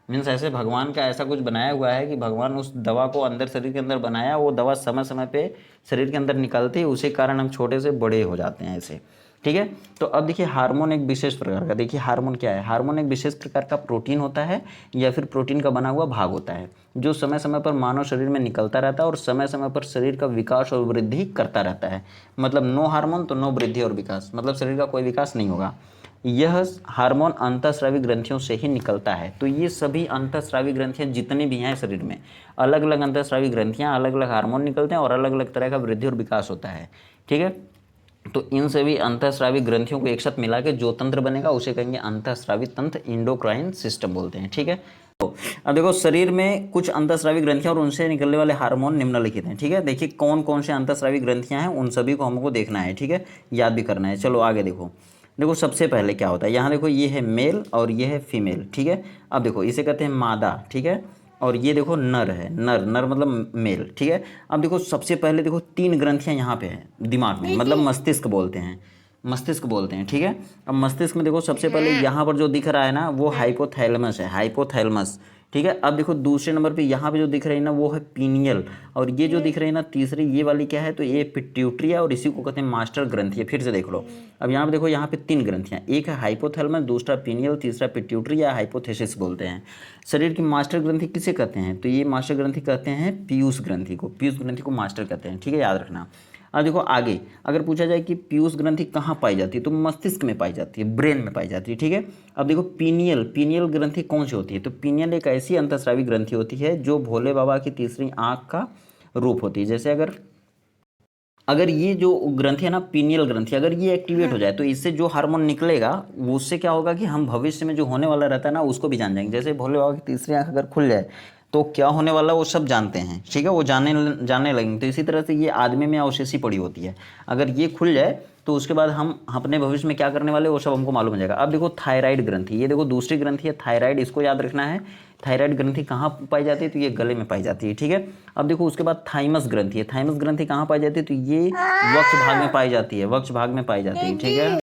मीन्स ऐसे भगवान का ऐसा कुछ बनाया हुआ है कि भगवान उस दवा को अंदर शरीर के अंदर बनाया, वो दवा समय समय पे शरीर के अंदर निकलती है, उसी कारण हम छोटे से बड़े हो जाते हैं ऐसे, ठीक है। तो अब देखिए हार्मोन एक विशेष प्रकार का, देखिए हार्मोन क्या है? हार्मोन एक विशेष प्रकार का प्रोटीन होता है या फिर प्रोटीन का बना हुआ भाग होता है, जो समय समय पर मानव शरीर में निकलता रहता है और समय समय पर शरीर का विकास और वृद्धि करता रहता है। मतलब नो हार्मोन तो नो वृद्धि और विकास, मतलब शरीर का कोई विकास नहीं होगा। यह हार्मोन अंतःस्रावी ग्रंथियों से ही निकलता है। तो ये सभी अंतःस्रावी ग्रंथियां जितनी भी हैं शरीर में, अलग अलग अंतःस्रावी ग्रंथियां, अलग अलग हार्मोन निकलते हैं और अलग अलग तरह का वृद्धि और विकास होता है, ठीक है। तो इन सभी अंतःस्रावी ग्रंथियों को एक साथ मिला के जो तंत्र बनेगा उसे कहेंगे अंतःस्रावी तंत्र, इंडोक्राइन सिस्टम बोलते हैं, ठीक है। तो अब देखो शरीर में कुछ अंतःस्रावी ग्रंथियां और उनसे निकलने वाले हार्मोन निम्नलिखित हैं, ठीक है। देखिए कौन कौन से अंतःस्रावी ग्रंथियां हैं, उन सभी को हमको देखना है, ठीक है, याद भी करना है। चलो आगे देखो। देखो सबसे पहले क्या होता है, यहाँ देखो ये है मेल और ये है फीमेल, ठीक है। अब देखो इसे कहते हैं मादा, ठीक है। और ये देखो नर है, नर, नर मतलब मेल, ठीक है। अब देखो सबसे पहले देखो 3 ग्रंथियां यहाँ पे हैं दिमाग में, मतलब मस्तिष्क बोलते हैं, मस्तिष्क बोलते हैं, ठीक है। अब मस्तिष्क में देखो सबसे पहले यहाँ पर जो दिख रहा है ना वो हाइपोथैलेमस है, हाइपोथैलेमस, ठीक है। अब देखो दूसरे नंबर पे यहाँ पे जो दिख रही है ना वो है पीनियल, और ये जो दिख रही है ना तीसरी, ये वाली क्या है? तो ये पिट्यूटरी है और इसी को कहते हैं मास्टर ग्रंथि है। फिर से देख लो। अब यहाँ पे देखो, यहाँ पे 3 ग्रंथियाँ, एक है हाइपोथैलेमस, दूसरा पीनियल, तीसरा पिट्यूटरी या हाइपोथेसिस बोलते हैं। शरीर की मास्टर ग्रंथि किसे कहते हैं? तो ये मास्टर ग्रंथि कहते हैं पीयूष ग्रंथि को, पीयूष ग्रंथि को मास्टर कहते हैं, ठीक है, याद रखना। अब देखो आगे अगर पूछा जाए कि पीयूष ग्रंथि कहाँ पाई जाती है, तो मस्तिष्क में पाई जाती है, ब्रेन में पाई जाती है, ठीक है। अब देखो पीनियल, पीनियल ग्रंथि कौन सी होती है? तो पीनियल एक ऐसी अंतःस्रावी ग्रंथि होती है जो भोले बाबा की तीसरी आंख का रूप होती है। जैसे अगर ये जो ग्रंथि है ना, पीनियल ग्रंथि, अगर ये एक्टिवेट हो जाए तो इससे जो हार्मोन निकलेगा उससे क्या होगा कि हम भविष्य में जो होने वाला रहता है ना उसको भी जान जाएंगे। जैसे भोले बाबा की तीसरी आंख अगर खुल जाए तो क्या होने वाला वो सब जानते हैं, ठीक है, वो जानने लगेंगे। तो इसी तरह से ये आदमी में अवशेषी पड़ी होती है, अगर ये खुल जाए तो उसके बाद हम अपने भविष्य में क्या करने वाले वो सब हमको मालूम हो जाएगा। अब देखो थायराइड ग्रंथि, ये देखो दूसरी ग्रंथि है थायराइड, इसको याद रखना है। थायराइड ग्रंथि कहाँ पाई जाती है? तो ये गले में पाई जाती है, ठीक है। अब देखो उसके बाद थाइमस ग्रंथि है, थाइमस ग्रंथि कहाँ पाई जाती है? तो ये वक्ष भाग में पाई जाती है, वक्ष भाग में पाई जाती है, ठीक है।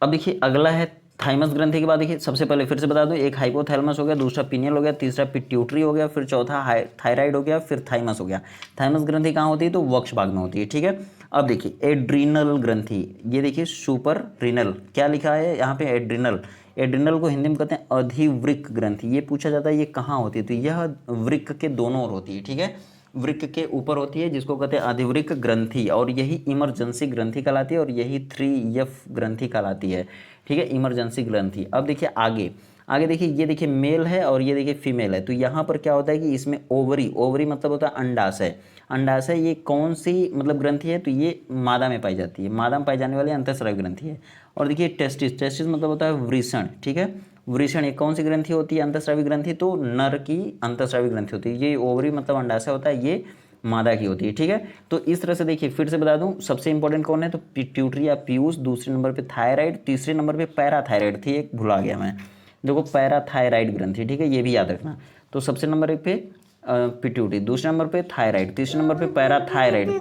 अब देखिए अगला है थाइमस ग्रंथि के बाद देखिए सबसे पहले फिर से बता दूं, एक हाइपोथैलेमस हो गया, दूसरा पिनियल हो गया, तीसरा पिट्यूटरी हो गया, फिर चौथा थायराइड हो गया, फिर थाइमस हो गया। थाइमस ग्रंथि कहाँ होती है? तो वक्ष भाग में होती है, ठीक है। अब देखिए एड्रीनल ग्रंथि, ये देखिए सुपर रीनल, क्या लिखा है यहाँ पे? एड्रीनल। एड्रीनल को हिंदी में कहते हैं अधिवृक्क ग्रंथि। ये पूछा जाता है ये कहाँ होती है? तो यह वृक्क के दोनों ओर होती है, ठीक है, वृक्क के ऊपर होती है, जिसको कहते हैं अधिवृक्क ग्रंथि, और यही इमरजेंसी ग्रंथि कहलाती है, और यही 3F ग्रंथि कहलाती है, ठीक है, इमरजेंसी ग्रंथि। अब देखिए आगे, आगे देखिए, ये देखिए मेल है और ये देखिए फीमेल है। तो यहाँ पर क्या होता है कि इसमें ओवरी, ओवरी मतलब होता है अंडाशय। अंडाशय ये कौन सी मतलब ग्रंथि है? तो ये मादा में पाई जाती है, मादा में पाई जाने वाली अंतःस्रावी ग्रंथि है। और देखिए टेस्टिस, टेस्टिस मतलब होता है वृषण, ठीक है, वृषण एक कौन सी ग्रंथि होती है? अंतःस्रावी ग्रंथि। तो नर की अंतःस्रावी ग्रंथि होती है। ये ओवरी मतलब अंडाशय होता है, ये मादा की होती है, ठीक है। तो इस तरह से देखिए फिर से बता दूं, सबसे इंपॉर्टेंट कौन है? तो पिट्यूटरी या पीयूष, दूसरे नंबर पे थायराइड, तीसरे नंबर पे पैराथायराइड थी, एक भुला गया मैं, देखो पैराथायराइड ग्रंथि, ठीक है, ये भी याद रखना। तो सबसे नंबर एक पे पिट्यूटरी, दूसरे नंबर पे थायराइड, तीसरे नंबर पे पैराथायराइड,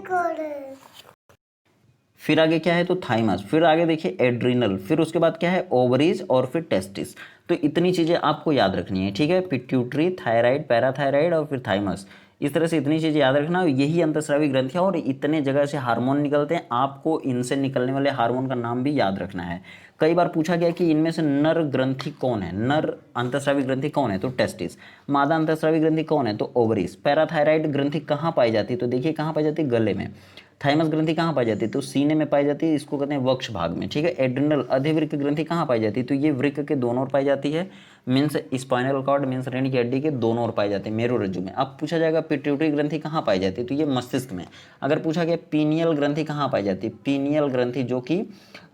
फिर आगे क्या है? तो थाइमस, फिर आगे देखिए एड्रीनल, फिर उसके बाद क्या है? ओवरीज, और फिर टेस्टिस। तो इतनी चीज़ें आपको याद रखनी है, ठीक है, पिट्यूटरी, थायराइड, पैराथायराइड और फिर थाइमस। इस तरह से इतनी चीज़ें याद रखना, यही अंतःस्रावी ग्रंथियाँ, और इतने जगह से हार्मोन निकलते हैं, आपको इनसे निकलने वाले हार्मोन का नाम भी याद रखना है। कई बार पूछा गया कि इनमें से नर ग्रंथि कौन है, नर अंतःस्रावी ग्रंथि कौन है? तो टेस्टिस। मादा अंतःस्रावी ग्रंथि कौन है? तो ओवरीज। पैराथायराइड ग्रंथि कहाँ पाई जाती है? तो देखिए कहाँ पाई जाती है? गले में। थाइमस ग्रंथि कहाँ पाई जाती है? तो सीने में पाई जाती है, इसको कहते हैं वक्ष भाग में, ठीक है। एड्रिनल अधिवृक्क ग्रंथि कहाँ पाई जाती है? तो ये वृक्क के दोनों ओर पाई जाती है, मीन्स स्पाइनल कॉर्ड मीन्स रीढ़ की हड्डी के दोनों ओर पाई जाती है, मेरुरज्जु में। अब पूछा जाएगा पिट्यूटरी ग्रंथि कहाँ पाई जाती है? तो ये मस्तिष्क में। अगर पूछा गया पीनियल ग्रंथि कहाँ पाई जाती है? पीनियल ग्रंथि जो कि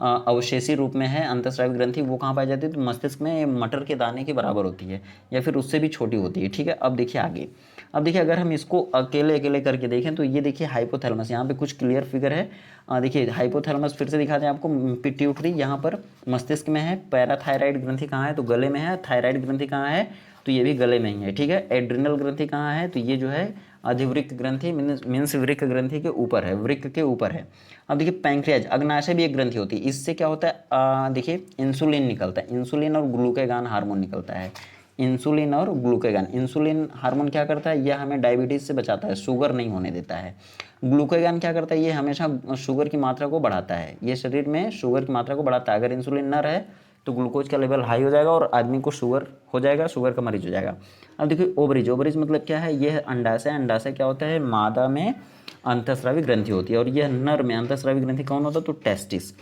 अवशेषी रूप में है अंतःस्रावी ग्रंथि, वो कहाँ पाई जाती है? तो मस्तिष्क में, मटर के दाने के बराबर होती है, या फिर उससे भी छोटी होती है, ठीक है। अब देखिए आगे, अब देखिए अगर हम इसको अकेले अकेले करके देखें तो ये देखिए हाइपोथैलेमस, यहाँ पे कुछ क्लियर फिगर है। देखिए हाइपोथैलेमस फिर से दिखाते हैं आपको। पिट्यूटरी यहाँ पर मस्तिष्क में है, पैराथायराइड ग्रंथि कहाँ है? तो गले में है। थायराइड ग्रंथि कहाँ है? तो ये भी गले में ही है, ठीक है। एड्रिनल ग्रंथि कहाँ है? तो ये जो है अधिवृक्क ग्रंथि मीन्स वृक्क ग्रंथि के ऊपर है, वृक्क के ऊपर है। अब देखिए पैंक्रियाज, अग्नाशय भी एक ग्रंथि होती है, इससे क्या होता है? देखिए इंसुलिन निकलता है, इंसुलिन और ग्लूकेगान हार्मोन निकलता है, इंसुलिन और ग्लूकेगान। इंसुलिन हार्मोन क्या करता है? यह हमें डायबिटीज़ से बचाता है, शुगर नहीं होने देता है। ग्लूकेगान क्या करता है? ये हमेशा शुगर की मात्रा को बढ़ाता है, ये शरीर में शुगर की मात्रा को बढ़ाता है। अगर इंसुलिन न रहे तो ग्लूकोज का लेवल हाई हो जाएगा और आदमी को शुगर हो जाएगा, शुगर का मरीज हो जाएगा। अब देखिए ओवरीज, ओवरीज मतलब क्या है? यह अंडाशय, अंडाशय क्या होता है? मादा में अंतःस्रावी ग्रंथि होती है, और यह नर में अंतःस्रावी ग्रंथि कौन होता है? तो टेस्टिस,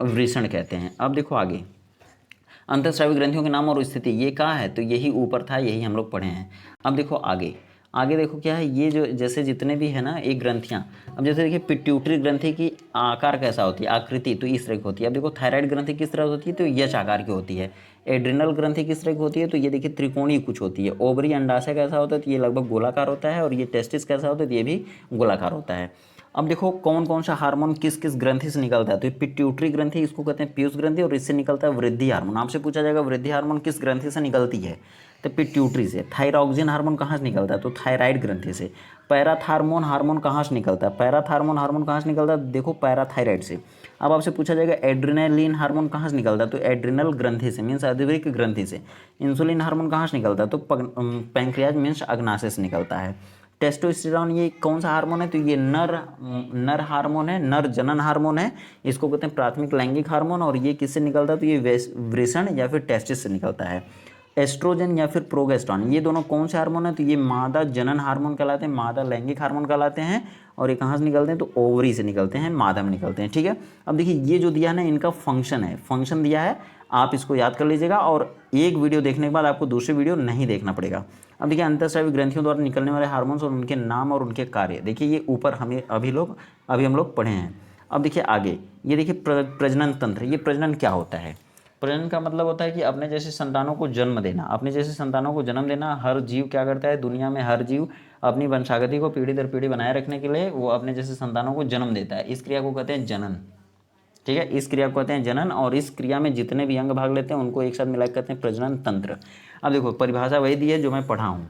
वृषण कहते हैं। अब देखो आगे, अंतःस्रावी ग्रंथियों के नाम और स्थिति, ये कहाँ है? तो यही ऊपर था, यही हम लोग पढ़े हैं। अब देखो आगे, आगे देखो क्या है? ये जो जैसे जितने भी है ना ये ग्रंथियाँ, अब जैसे देखिए पिट्यूटरी ग्रंथि की आकार कैसा होती है? आकृति तो इस तरह की होती है। अब देखो थायराइड ग्रंथि किस तरह होती है? तो यच आकार की होती है। एड्रिनल ग्रंथि किस तरह की होती है? तो ये देखिए त्रिकोणीय कुछ होती है। ओवरी अंडाशय कैसा होता है? तो ये लगभग गोलाकार होता है, और ये टेस्टिस कैसा होता है? तो ये भी गोलाकार होता है। अब देखो कौन कौन सा हार्मोन किस किस ग्रंथि से निकलता है? तो पिट्यूटरी ग्रंथि इसको कहते हैं पीयूष ग्रंथि, और इससे निकलता है वृद्धि हार्मोन। आपसे पूछा जाएगा वृद्धि हार्मोन किस ग्रंथि से निकलती है? तो पिट्यूटरी से। थायरॉक्सिन हार्मोन कहाँ से निकलता है? तो थायराइड ग्रंथि से। पैराथार्मोन हार्मोन कहाँ से निकलता है? पैराथार्मोन हार्मोन कहाँ से निकलता है? देखो पैराथायराइड से। अब आपसे पूछा जाएगा एड्रिनलिन हार्मोन कहाँ से निकलता है? तो एड्रिनल ग्रंथि से, मीन्स अधिवृक्क ग्रंथि से। इंसुलिन हार्मोन कहाँ से निकलता है? तो पैंक्रियाज मीन्स अग्नाशय से निकलता है। टेस्टोस्टेरोन ये कौन सा हार्मोन है? तो ये नर हार्मोन है, नर जनन हार्मोन है, इसको कहते हैं प्राथमिक लैंगिक हार्मोन। और ये किससे निकलता है? तो ये वृषण या फिर टेस्टिस से निकलता है। एस्ट्रोजन या फिर प्रोगेस्ट्रॉन, ये दोनों कौन से हार्मोन है? तो ये मादा जनन हार्मोन कहलाते हैं, मादा लैंगिक हार्मोन कहलाते हैं। और ये कहाँ से निकलते हैं? तो ओवरी से निकलते हैं, मादा में निकलते हैं, ठीक है। अब देखिए ये जो दिया है ना, इनका फंक्शन है, फंक्शन दिया है, आप इसको याद कर लीजिएगा, और एक वीडियो देखने के बाद आपको दूसरी वीडियो नहीं देखना पड़ेगा। अब देखिए अंतःस्रावी ग्रंथियों द्वारा निकलने वाले हार्मोन्स और उनके नाम और उनके कार्य, देखिए ये ऊपर हमें अभी हम लोग पढ़े हैं। अब देखिए आगे, ये देखिए प्रजनन तंत्र, ये प्रजनन क्या होता है? प्रजनन का मतलब होता है कि अपने जैसे संतानों को जन्म देना, अपने जैसे संतानों को जन्म देना। हर जीव क्या करता है? दुनिया में हर जीव अपनी वंशागति को पीढ़ी दर पीढ़ी बनाए रखने के लिए वो अपने जैसे संतानों को जन्म देता है। इस क्रिया को कहते हैं जनन, ठीक है, इस क्रिया को कहते हैं जनन। और इस क्रिया में जितने भी अंग भाग लेते हैं उनको एक साथ मिलाकर कहते हैं प्रजनन तंत्र। अब देखो परिभाषा वही दी है जो मैं पढ़ा हूँ।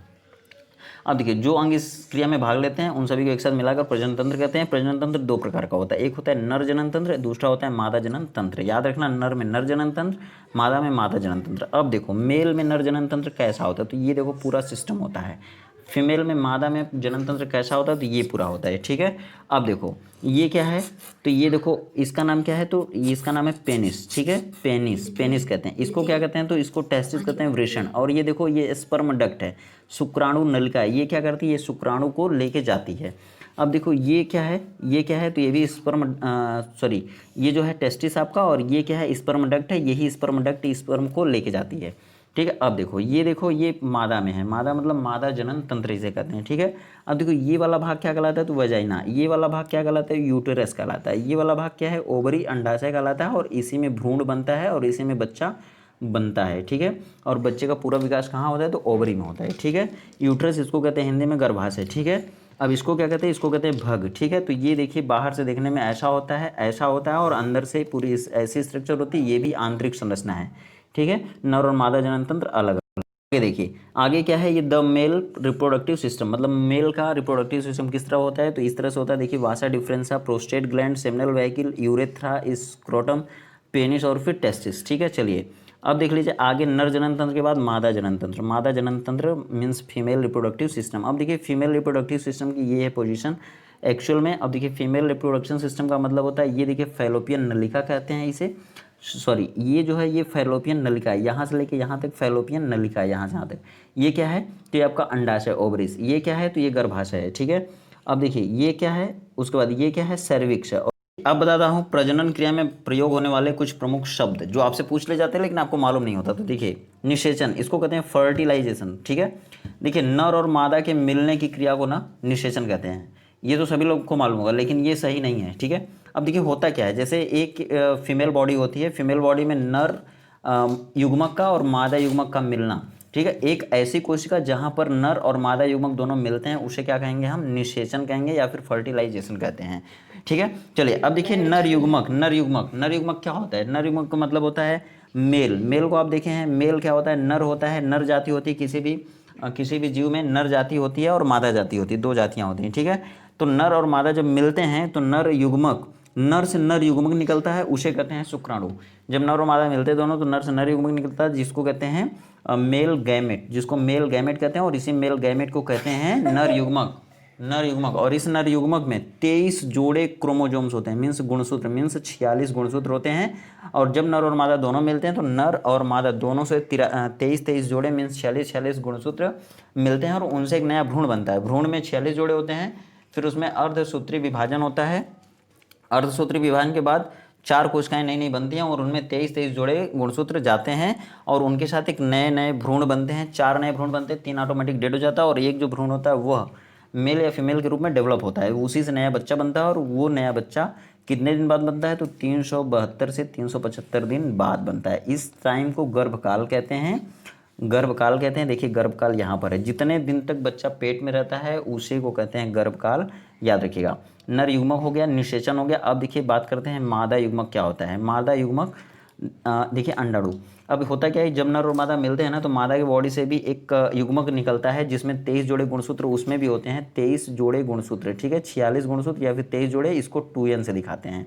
अब देखिए जो अंग इस क्रिया में भाग लेते हैं उन सभी को एक साथ मिलाकर प्रजनन तंत्र कहते हैं। प्रजनन तंत्र दो प्रकार का होता है, एक होता है नर जनन तंत्र, दूसरा होता है मादा जनन तंत्र। याद रखना, नर में नर जनन तंत्र, मादा में मादा जनन तंत्र। अब देखो मेल में नर जनन तंत्र कैसा होता है, तो ये देखो पूरा सिस्टम होता है। फीमेल में मादा में जनन तंत्र कैसा होता है, तो ये पूरा होता है, ठीक है। अब देखो ये क्या है, तो ये देखो इसका नाम क्या है, तो इसका नाम है पेनिस, ठीक है। पेनिस, पेनिस कहते हैं इसको। क्या कहते हैं, तो इसको टेस्टिस कहते हैं, वृषण। और ये देखो ये स्पर्म डक्ट है, शुक्राणु नलिका है। ये क्या करती है, ये शुक्राणु को लेके जाती है। अब देखो ये क्या है, ये क्या है, तो ये भी स्पर्म सॉरी ये जो है टेस्टिस आपका, और ये क्या है, स्पर्म डक्ट है। यही स्पर्म डक्ट स्पर्म को लेके जाती है, ठीक है। अब देखो ये मादा में है, मादा मतलब मादा जनन तंत्र इसे कहते हैं, ठीक है। अब देखो ये वाला भाग क्या कहलाता है, तो वजाइना। ये वाला भाग क्या कहलाता है, यूटेरस कहलाता है। ये वाला भाग क्या है, ओवरी, अंडाशय कहलाता है। और इसी में भ्रूण बनता है और इसी में बच्चा बनता है, ठीक है। और बच्चे का पूरा विकास कहाँ होता है, तो ओवरी में होता है, ठीक है। यूट्रस इसको कहते हैं हिंदी में गर्भाशय, ठीक है। अब इसको क्या कहते हैं, इसको कहते हैं भग, ठीक है। तो ये देखिए बाहर से देखने में ऐसा होता है, ऐसा होता है, और अंदर से पूरी ऐसी स्ट्रक्चर होती है। ये भी आंतरिक संरचना है, ठीक है। नर और मादा जनन तंत्र अलग अलग। आगे देखिए, आगे क्या है, ये द मेल रिप्रोडक्टिव सिस्टम, मतलब मेल का रिप्रोडक्टिव सिस्टम किस तरह होता है, तो इस तरह से होता है। देखिए vas deferens, prostate gland, seminal vesicle, urethra, scrotum, penis और फिर टेस्टिस, ठीक है। चलिए अब देख लीजिए आगे, नर जनन तंत्र के बाद मादा जनन तंत्र। मादा जनन तंत्र मीन्स फीमेल रिप्रोडक्टिव सिस्टम। अब देखिए फीमेल रिप्रोडक्टिव सिस्टम की ये है पोजीशन एक्चुअल में। अब देखिए फीमेल रिप्रोडक्शन सिस्टम का मतलब होता है, ये देखिए फैलोपियन नलिका कहते हैं इसे, सॉरी ये जो है ये फैलोपियन नलिका है, यहाँ से लेके यहाँ तक फैलोपियन नलिका है, यहाँ से यहाँ तक। ये क्या है, तो ये आपका अंडाशय, ओवरिस। ये क्या है, तो ये गर्भाशय है, ठीक है। अब देखिए ये क्या है, उसके बाद ये क्या है, सर्विक्स है। अब बताता हूँ प्रजनन क्रिया में प्रयोग होने वाले कुछ प्रमुख शब्द जो आपसे पूछ ले जाते हैं लेकिन आपको मालूम नहीं होता। तो देखिए निषेचन, इसको कहते हैं फर्टिलाइजेशन, ठीक है। देखिए नर और मादा के मिलने की क्रिया को ना निषेचन कहते हैं। ये तो सभी लोग को मालूम होगा लेकिन ये सही नहीं है, ठीक है। अब देखिए होता क्या है, जैसे एक फीमेल बॉडी होती है, फीमेल बॉडी में नर युग्मक का और मादा युग्मक का मिलना, ठीक है। एक ऐसी कोशिका जहाँ पर नर और मादा युग्मक दोनों मिलते हैं उसे क्या कहेंगे, हम निषेचन कहेंगे या फिर फर्टिलाइजेशन कहते हैं, ठीक है। चलिए अब देखिए नर युग्मक, नर युग्मक, नर युग्मक क्या होता है, नर युग्मक का मतलब होता है मेल। मेल को आप देखे हैं, मेल क्या होता है, नर होता है, नर जाति होती है किसी भी जीव में नर जाति होती है और मादा जाति होती है, दो जातियाँ होती हैं, ठीक है। तो नर और मादा जब मिलते हैं तो नर युग्मक, नर से नर युग्मक निकलता है, उसे कहते हैं शुक्राणु। जब नर और मादा मिलते हैं दोनों तो नर से नर युग्मक निकलता है जिसको कहते हैं मेल गैमेट, जिसको मेल गैमेट कहते हैं। और इसी मेल गैमेट को कहते हैं नर युग्मक, नर युग्मक। और इस नर युग्मक में 23 जोड़े क्रोमोजोम्स होते हैं, मीन्स गुणसूत्र, मीन्स 46 गुणसूत्र होते हैं। और जब नर और मादा दोनों मिलते हैं तो नर और मादा दोनों से 23 जोड़े मीन्स 46 गुणसूत्र मिलते हैं और उनसे एक नया भ्रूण बनता है। भ्रूण में 46 जोड़े होते हैं, फिर उसमें अर्धसूत्री विभाजन होता है। अर्धसूत्री विभाजन के बाद 4 कोशिकाएं नई नई बनती हैं और उनमें 23 जोड़े गुणसूत्र जाते हैं और उनके साथ एक नए नए भ्रूण बनते हैं। 4 नए भ्रूण बनते हैं, 3 ऑटोमेटिक डेड हो जाता है और एक जो भ्रूण होता है वह मेल या फीमेल के रूप में डेवलप होता है, उसी से नया बच्चा बनता है। और वो नया बच्चा कितने दिन बाद बनता है, तो 372 से 375 दिन बाद बनता है। इस टाइम को गर्भकाल कहते हैं, गर्भकाल कहते हैं। देखिए गर्भकाल यहाँ पर है, जितने दिन तक बच्चा पेट में रहता है उसी को कहते हैं गर्भकाल, याद रखिएगा। नर युग्मक हो गया, निषेचन हो गया। अब देखिए बात करते हैं मादा युग्मक क्या होता है। मादा युग्मक देखिए अंडाणु। अब होता क्या है, जब नर और मादा मिलते हैं ना तो मादा की बॉडी से भी एक युग्मक निकलता है जिसमें 23 जोड़े गुणसूत्र उसमें भी होते हैं, 23 जोड़े गुणसूत्र, ठीक है। 46 गुणसूत्र या फिर 23 जोड़े, इसको 2n से दिखाते हैं।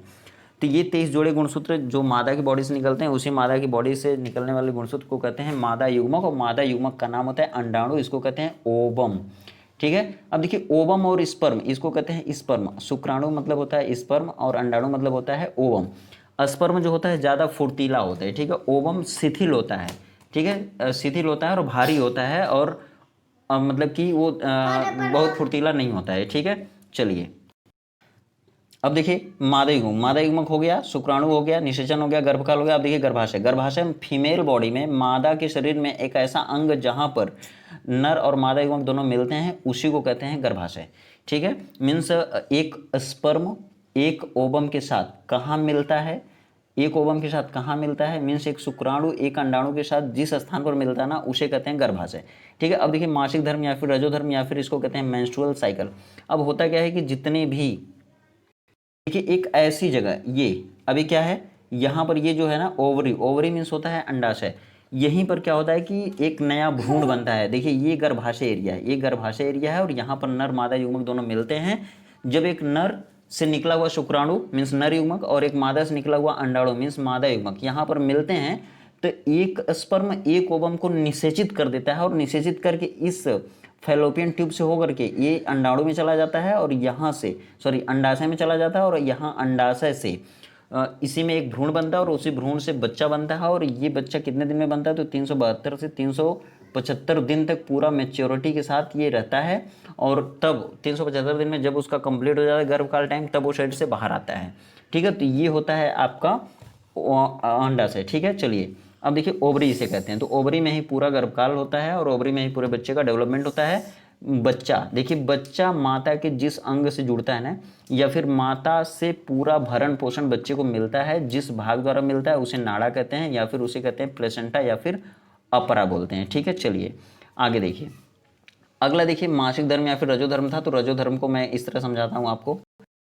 तो ये 23 जोड़े गुणसूत्र जो मादा की बॉडी से निकलते हैं, उसी मादा की बॉडी से निकलने वाले गुणसूत्र को कहते हैं मादा युग्मक। और मादा युग्मक का नाम होता है अंडाणु, इसको कहते हैं ओवम, ठीक है। अब देखिए ओवम और स्पर्म, इसको कहते हैं स्पर्म। शुक्राणु मतलब होता है स्पर्म और अंडाणु मतलब होता है ओवम। स्पर्म जो होता है ज़्यादा फुर्तीला होता है, ठीक है। ओवम शिथिल होता है, ठीक है, शिथिल होता है और भारी होता है और मतलब कि वो बहुत फुर्तीला नहीं होता है, ठीक है। चलिए अब देखिए मादा युग्मक, मादा युग्मक हो गया, शुक्राणु हो गया, निषेचन हो गया, गर्भकाल हो गया। अब देखिए गर्भाशय, गर्भाशय में फीमेल बॉडी में मादा के शरीर में एक ऐसा अंग जहाँ पर नर और मादा युग्मक दोनों मिलते हैं उसी को कहते हैं गर्भाशय, ठीक है। मीन्स एक स्पर्म एक ओवम के साथ कहाँ मिलता है, एक ओवम के साथ कहाँ मिलता है, मीन्स एक शुक्राणु एक अंडाणु के साथ जिस स्थान पर मिलता है ना उसे कहते हैं गर्भाशय, ठीक है। अब देखिए मासिक धर्म या फिर रजोधर्म या फिर इसको कहते हैं मेंस्ट्रुअल साइकिल। अब होता क्या है कि जितने भी देखिए एक ऐसी जगह, ये अभी क्या है यहाँ पर, ये जो है ना ओवरी, ओवरी मीन्स होता है अंडाशय, यहीं पर क्या होता है कि एक नया भ्रूण बनता है। देखिए ये गर्भाशय एरिया है, ये गर्भाशय एरिया है और यहाँ पर नर मादा युग्मक दोनों मिलते हैं। जब एक नर से निकला हुआ शुक्राणु मीन्स नर युग्मक और एक मादा से निकला हुआ अंडाणु मीन्स मादा युग्मक यहाँ पर मिलते हैं, तो एक स्पर्म एक ओवम को निषेचित कर देता है और निषेचित करके इस फैलोपियन ट्यूब से होकर के ये अंडाणु में चला जाता है और यहाँ से अंडाशय में चला जाता है और यहाँ अंडाशय से इसी में एक भ्रूण बनता है और उसी भ्रूण से बच्चा बनता है। और ये बच्चा कितने दिन में बनता है, तो 372 से 375 दिन तक पूरा मेच्योरिटी के साथ ये रहता है। और तब 375 दिन में जब उसका कंप्लीट हो जाता है गर्भकाल टाइम, तब वो शरीर से बाहर आता है। ठीक है, तो ये होता है आपका अंडाशय। ठीक है, चलिए अब देखिए ओवरी इसे कहते हैं। तो ओवरी में ही पूरा गर्भकाल होता है और ओवरी में ही पूरे बच्चे का डेवलपमेंट होता है। बच्चा, देखिए बच्चा माता के जिस अंग से जुड़ता है ना, या फिर माता से पूरा भरण पोषण बच्चे को मिलता है, जिस भाग द्वारा मिलता है उसे नाड़ा कहते हैं या फिर उसे कहते हैं प्लेसेंटा या फिर अपरा बोलते हैं। ठीक है, चलिए आगे देखिए। अगला देखिए मासिक धर्म या फिर रजोधर्म था। तो रजोधर्म को मैं इस तरह समझाता हूँ आपको।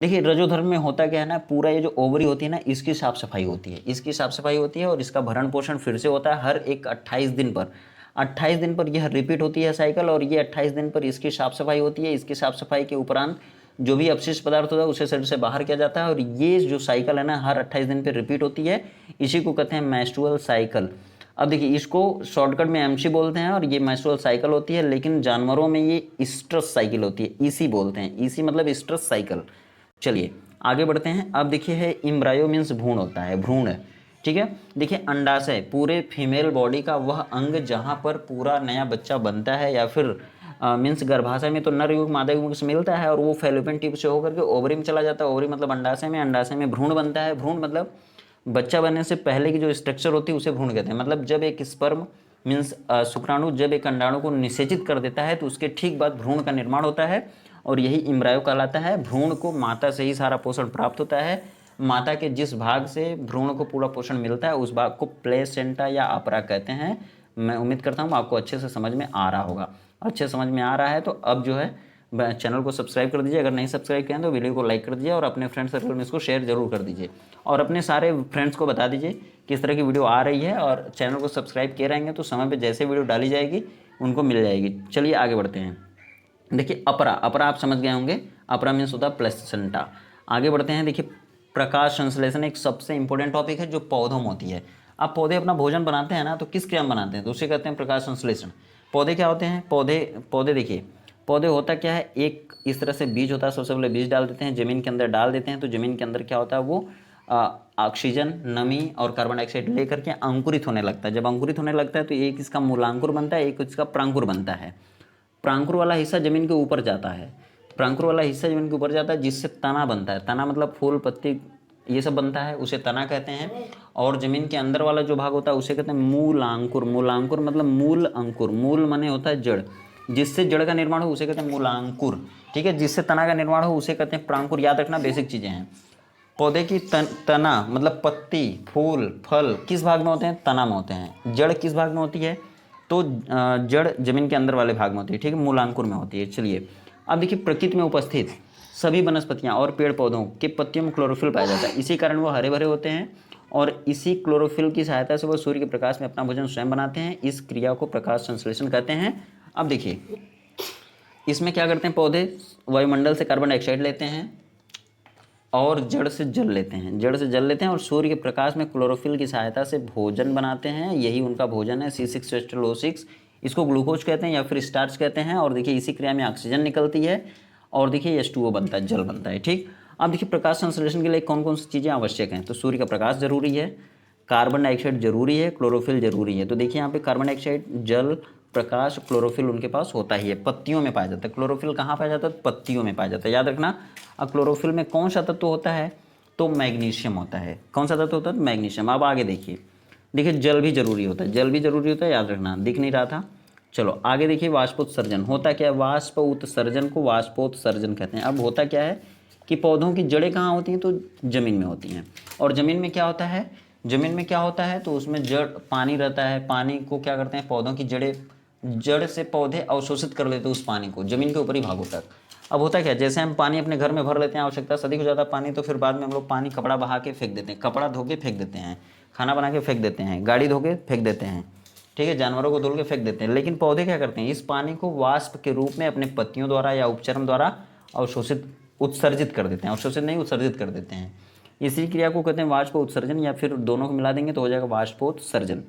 देखिए रजोधर्म में होता क्या है ना, पूरा ये जो ओवरी होती है ना, इसकी साफ सफाई होती है, इसकी साफ सफाई होती है और इसका भरण पोषण फिर से होता है हर एक 28 दिन पर। 28 दिन पर यह रिपीट होती है साइकिल और ये 28 दिन पर इसकी साफ सफाई होती है। इसकी साफ सफाई के उपरांत जो भी अपशिष्ट पदार्थ होता है उसे शरीर से बाहर किया जाता है और ये जो साइकिल है ना हर 28 दिन पर रिपीट होती है, इसी को कहते हैं मेंस्ट्रुअल साइकिल। अब देखिए इसको शॉर्टकट में एमसी बोलते हैं और ये मेंस्ट्रुअल साइकिल होती है, लेकिन जानवरों में ये ईस्ट्रस साइकिल होती है, ईसी बोलते हैं, ईसी मतलब ईस्ट्रस साइकिल। चलिए आगे बढ़ते हैं। अब देखिए है इम्ब्रायो मीन्स भ्रूण होता है, भ्रूण है। ठीक है, देखिए अंडाशय पूरे फीमेल बॉडी का वह अंग जहाँ पर पूरा नया बच्चा बनता है या फिर मीन्स गर्भाशय में तो नर युग्म मादा युग्म से मिलता है और वो फैलोपियन ट्यूब से होकर के ओवरी में चला जाता है। ओवरी मतलब अंडाशय में, अंडाशय में भ्रूण बनता है। भ्रूण मतलब बच्चा बनने से पहले की जो स्ट्रक्चर होती है उसे भ्रूण कहते हैं। मतलब जब एक स्पर्म मीन्स शुक्राणु जब एक अंडाणु को निषेचित कर देता है तो उसके ठीक बाद भ्रूण का निर्माण होता है और यही इम्ब्रायो कहलाता है। भ्रूण को माता से ही सारा पोषण प्राप्त होता है। माता के जिस भाग से भ्रूण को पूरा पोषण मिलता है उस भाग को प्लेसेंटा या अपरा कहते हैं। मैं उम्मीद करता हूँ आपको अच्छे से समझ में आ रहा होगा। अच्छे समझ में आ रहा है तो अब जो है चैनल को सब्सक्राइब कर दीजिए, अगर नहीं सब्सक्राइब किया तो वीडियो को लाइक कर दीजिए और अपने फ्रेंड सर्कल में इसको शेयर जरूर कर दीजिए और अपने सारे फ्रेंड्स को बता दीजिए किस तरह की वीडियो आ रही है। और चैनल को सब्सक्राइब किए रहेंगे तो समय पे जैसे वीडियो डाली जाएगी उनको मिल जाएगी। चलिए आगे बढ़ते हैं। देखिए अपरा, अपरा आप समझ गए होंगे, अपरा मीन्स होता है प्लेसेंटा। आगे बढ़ते हैं। देखिए प्रकाश संश्लेषण एक सबसे इंपॉर्टेंट टॉपिक है जो पौधों में होती है। अब पौधे अपना भोजन बनाते हैं ना, तो किस क्रिया में बनाते हैं, तो उसे कहते हैं प्रकाश संश्लेषण। पौधे क्या होते हैं, पौधे देखिए पौधे होता क्या है, एक इस तरह से बीज होता है, सबसे पहले बीज डाल देते हैं, ज़मीन के अंदर डाल देते हैं, तो ज़मीन के अंदर क्या होता है वो ऑक्सीजन, नमी और कार्बन डाइऑक्साइड लेकर के अंकुरित होने लगता है। जब अंकुरित होने लगता है तो एक इसका मूलांकुर बनता है, एक इसका प्रांकुर बनता है। प्रांकुर वाला हिस्सा ज़मीन के ऊपर जाता है, प्रांकुर वाला हिस्सा ज़मीन के ऊपर जाता है जिससे तना बनता है। तना मतलब फूल पत्ती ये सब बनता है, उसे तना कहते हैं। और ज़मीन के अंदर वाला जो भाग होता है उसे कहते हैं मूलांकुर। मूलांकुर मतलब मूल अंकुर, मूल माने होता है जड़, जिससे जड़ का निर्माण हो उसे कहते हैं मूलांकुर। ठीक है, जिससे तना का निर्माण हो उसे कहते हैं प्रांकुर। याद रखना, बेसिक चीज़ें हैं। पौधे की तना मतलब पत्ती, फूल, फल किस भाग में होते हैं, तना में होते हैं। जड़ किस भाग में होती है, तो जड़ जमीन के अंदर वाले भाग में होती है। ठीक है, मूलांकुर में होती है। चलिए अब देखिए प्रकृति में उपस्थित सभी वनस्पतियां और पेड़ पौधों के पत्तियों में क्लोरोफिल पाया जाता है, इसी कारण वो हरे भरे होते हैं और इसी क्लोरोफिल की सहायता से वो सूर्य के प्रकाश में अपना भोजन स्वयं बनाते हैं। इस क्रिया को प्रकाश संश्लेषण कहते हैं। अब देखिए इसमें क्या करते हैं, पौधे वायुमंडल से कार्बन डाइऑक्साइड लेते हैं और जड़ से जल लेते हैं, जड़ से जल लेते हैं और सूर्य के प्रकाश में क्लोरोफिल की सहायता से भोजन बनाते हैं। यही उनका भोजन है, C6H12O6। इसको ग्लूकोज कहते हैं या फिर स्टार्च कहते हैं। और देखिए इसी क्रिया में ऑक्सीजन निकलती है और देखिए H2O बनता है, जल बनता है। ठीक, अब देखिए प्रकाश संश्लेषण के लिए कौन कौन सी चीज़ें आवश्यक हैं, तो सूर्य का प्रकाश जरूरी है, कार्बन डाइऑक्साइड जरूरी है, क्लोरोफिल जरूरी है। तो देखिए यहाँ पे कार्बन डाइऑक्साइड, जल, प्रकाश, क्लोरोफिल उनके पास होता ही है। पत्तियों में पाया जाता है क्लोरोफिल, कहाँ पाया जाता है, पत्तियों में पाया जाता है, याद रखना। अब क्लोरोफिल में कौन सा तत्व होता है, तो मैग्नीशियम होता है। कौन सा तत्व होता है, मैग्नीशियम। अब आगे देखिए, देखिए जल भी जरूरी होता है, जल भी जरूरी होता है, याद रखना, दिख नहीं रहा था। चलो आगे देखिए, वाष्पोत्सर्जन होता क्या है, वाष्प उत्सर्जन को वाष्पोत्सर्जन कहते हैं। अब होता क्या है कि पौधों की जड़ें कहाँ होती हैं, तो ज़मीन में होती हैं। और ज़मीन में क्या होता है, ज़मीन में क्या होता है, तो उसमें जड़ पानी रहता है। पानी को क्या करते हैं पौधों की जड़ें, जड़ से पौधे अवशोषित कर लेते हैं उस पानी को ज़मीन के ऊपरी भागों तक। अब होता क्या है, जैसे हम पानी अपने घर में भर लेते हैं, आवश्यकता से अधिक हो जाता है पानी, तो फिर बाद में हम लोग पानी कपड़ा बहा के फेंक देते हैं, कपड़ा धो के फेंक देते हैं, खाना बना के फेंक देते हैं, गाड़ी धो के फेंक देते हैं। ठीक है, जानवरों को धुल के फेंक देते हैं। लेकिन पौधे क्या करते हैं, इस पानी को वाष्प के रूप में अपने पत्तियों द्वारा या उपचर्म द्वारा अवशोषित उत्सर्जित कर देते हैं, अवशोषित नहीं उत्सर्जित कर देते हैं। इसी क्रिया को कहते हैं वाष्प उत्सर्जन, या फिर दोनों को मिला देंगे तो हो जाएगा वाष्पोत्सर्जन।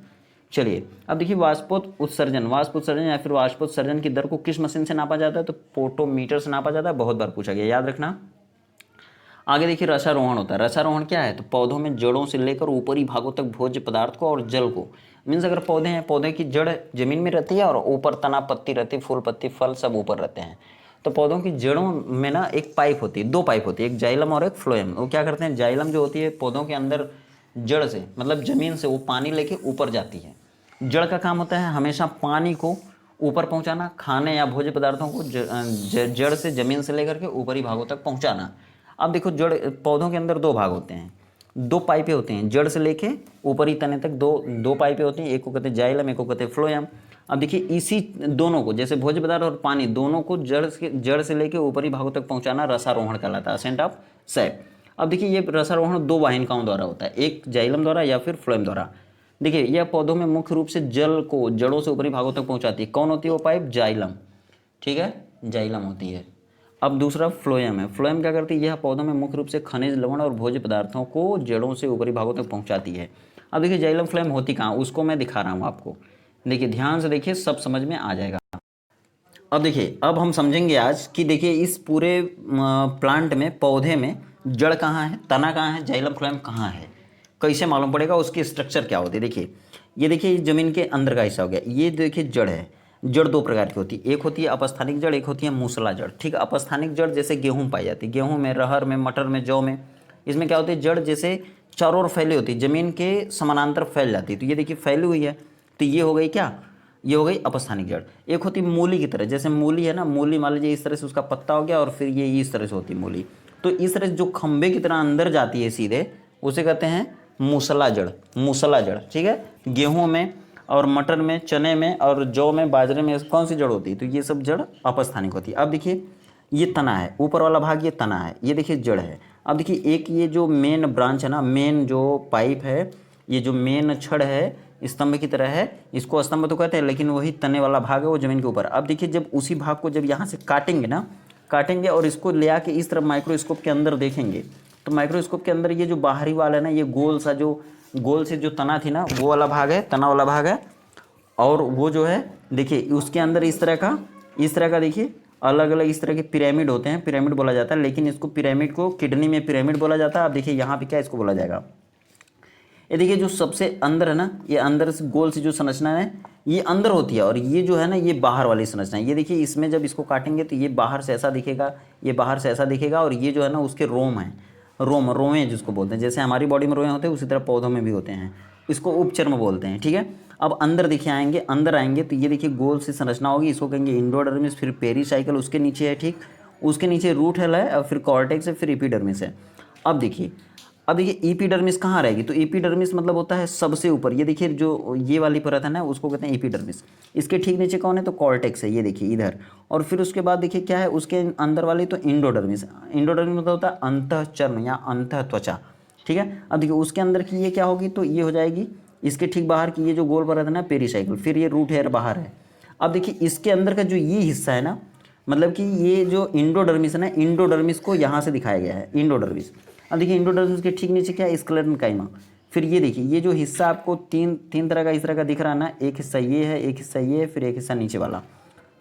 चलिए अब देखिए वाष्प उत्सर्जन या फिर वाष्पोत्सर्जन की दर को किस मशीन से नापा जाता है, तो पोटोमीटर से नापा जाता है, बहुत बार पूछा गया, याद रखना। आगे देखिए रसारोहण होता है। रसारोहण क्या है, तो पौधों में जड़ों से लेकर ऊपरी भागों तक भोज्य पदार्थ को और जल को, मीन्स अगर पौधे हैं, पौधे की जड़ जमीन में रहती है और ऊपर तना पत्ती रहती है, फूल पत्ती फल सब ऊपर रहते हैं। तो पौधों की जड़ों में ना एक पाइप होती है, दो पाइप होती है, एक जाइलम और एक फ्लोएम। वो क्या करते हैं, जाइलम जो होती है पौधों के अंदर जड़ से मतलब जमीन से वो पानी लेके ऊपर जाती है। जड़ का काम होता है हमेशा पानी को ऊपर पहुंचाना, खाने या भोज्य पदार्थों को जड़ से जमीन से लेकर के ऊपरी भागों तक पहुंचाना। अब देखो जड़ पौधों के अंदर दो भाग होते हैं, दो पाइपें होती हैं, जड़ से लेके ऊपरी तने तक दो पाइपें होती हैं, एक को कहते हैं जाइलम, एक को कहते हैं फ्लोएम। अब देखिए इसी दोनों को, जैसे भोज्य पदार्थ और पानी दोनों को जड़ से लेके ऊपरी भागों तक पहुंचाना रसारोहण कहलाता है, असेंट ऑफ सैप। अब देखिए ये रसारोहण दो वाहिनिकाओं द्वारा होता है, एक जाइलम द्वारा या फिर फ्लोएम द्वारा। देखिए यह पौधों में मुख्य रूप से जल को जड़ों से ऊपरी भागों तक पहुंचाती है। कौन होती है वो पाइप, जाइलम, ठीक है, जाइलम होती है। अब दूसरा फ्लोएम है। फ्लोएम क्या करती है, यह पौधों में मुख्य रूप से खनिज लवण और भोज्य पदार्थों को जड़ों से ऊपरी भागों तक पहुंचाती है। अब देखिए जाइलम फ्लोएम होती कहाँ, उसको मैं दिखा रहा हूँ आपको। देखिए ध्यान से देखिए, सब समझ में आ जाएगा। अब देखिए अब हम समझेंगे आज कि देखिए इस पूरे प्लांट में, पौधे में जड़ कहाँ है, तना कहाँ है, जाइलम फ्लोएम कहाँ है, कैसे मालूम पड़ेगा, उसकी स्ट्रक्चर क्या होती है। देखिए ये देखिए ज़मीन के अंदर का हिस्सा हो गया, ये देखिए जड़ है। जड़ दो प्रकार की होती है, एक होती है अपस्थानिक जड़, एक होती है मूसला जड़। ठीक है, अपस्थानिक जड़ जैसे गेहूँ पाई जाती है, गेहूँ में, रहर में, मटर में, जौ में। इसमें क्या होती है, जड़ जैसे चारों ओर फैली होती है, ज़मीन के समानांतर फैल जाती है। तो ये देखिए फैली हुई है, तो ये हो गई क्या, ये हो गई अपस्थानिक जड़। एक होती है मूली की तरह, जैसे मूली है ना, मूली मान लीजिए इस तरह से उसका पत्ता हो गया और फिर ये इस तरह से होती है मूली। तो इस तरह जो खंबे की तरह अंदर जाती है सीधे, उसे कहते हैं मूसला जड़, मूसला जड़। ठीक है, गेहूँ में और मटर में, चने में और जौ में, बाजरे में कौन सी जड़ होती है, तो ये सब जड़ अपस्थानिक होती है। अब देखिए ये तना है, ऊपर वाला भाग ये तना है, ये देखिए जड़ है। अब देखिए एक ये जो मेन ब्रांच है ना, मेन जो पाइप है, ये जो मेन छड़ है स्तंभ की तरह है, इसको स्तंभ तो कहते हैं, लेकिन वही तने वाला भाग है वो जमीन के ऊपर। अब देखिए जब उसी भाग को जब यहाँ से काटेंगे ना, काटेंगे और इसको ले आके इस तरफ माइक्रोस्कोप के अंदर देखेंगे, तो माइक्रोस्कोप के अंदर ये जो बाहरी वाला है ना, ये गोल सा जो गोल से जो तना थी ना, वो वाला भाग है, तना वाला भाग है। और वो जो है देखिए उसके अंदर इस तरह का देखिए अलग अलग इस तरह के पिरामिड होते हैं, पिरामिड बोला जाता है। लेकिन इसको पिरामिड को किडनी में पिरामिड बोला जाता है। अब देखिए यहाँ पे क्या इसको बोला जाएगा, ये देखिए जो सबसे अंदर है ना, ये अंदर से गोल से जो संरचना है ये अंदर होती है, और ये जो है ना ये बाहर वाली संरचना है। ये देखिए इसमें जब इसको काटेंगे तो ये बाहर से ऐसा दिखेगा, ये बाहर से ऐसा दिखेगा, और ये जो है ना उसके रोम है, रोए जिसको बोलते हैं। जैसे हमारी बॉडी में रोए होते हैं उसी तरह पौधों में भी होते हैं, इसको उपचर्म बोलते हैं। ठीक है, अब अंदर देखिए आएंगे, अंदर आएंगे तो ये देखिए गोल सी संरचना होगी, इसको कहेंगे इंडोडर्मिस, फिर पेरीसाइकिल उसके नीचे है। ठीक, उसके नीचे रूट हेल है, और फिर कॉर्टेक्स है, फिर एपिडर्मिस है। अब देखिए एपिडर्मिस कहाँ रहेगी, तो एपिडर्मिस मतलब होता है सबसे ऊपर। ये देखिए जो ये वाली परत है ना, उसको कहते हैं एपिडर्मिस। इसके ठीक नीचे कौन है, तो कॉर्टेक्स है, ये देखिए इधर। और फिर उसके बाद देखिए क्या है उसके अंदर वाली, तो इंडोडर्मिस। इंडोडर्मिस मतलब होता है अंतःचर्म या अंतः त्वचा। ठीक है, अब देखिए उसके अंदर की ये क्या होगी, तो ये हो जाएगी इसके ठीक बाहर की ये जो गोल परत है ना, पेरीसाइकिल। फिर ये रूट हेयर बाहर है। अब देखिए इसके अंदर का जो ये हिस्सा है ना, मतलब कि ये जो इंडोडर्मिस है ना, इंडोडर्मिस को यहाँ से दिखाया गया है, इंडोडर्मिस। अब देखिए इंडोडर्मिस के ठीक नीचे क्या है, स्क्लेरन काइमा। फिर ये देखिए ये जो हिस्सा आपको तीन तरह का इस तरह का दिख रहा है ना, एक हिस्सा ये है, एक हिस्सा ये है, फिर एक हिस्सा नीचे वाला।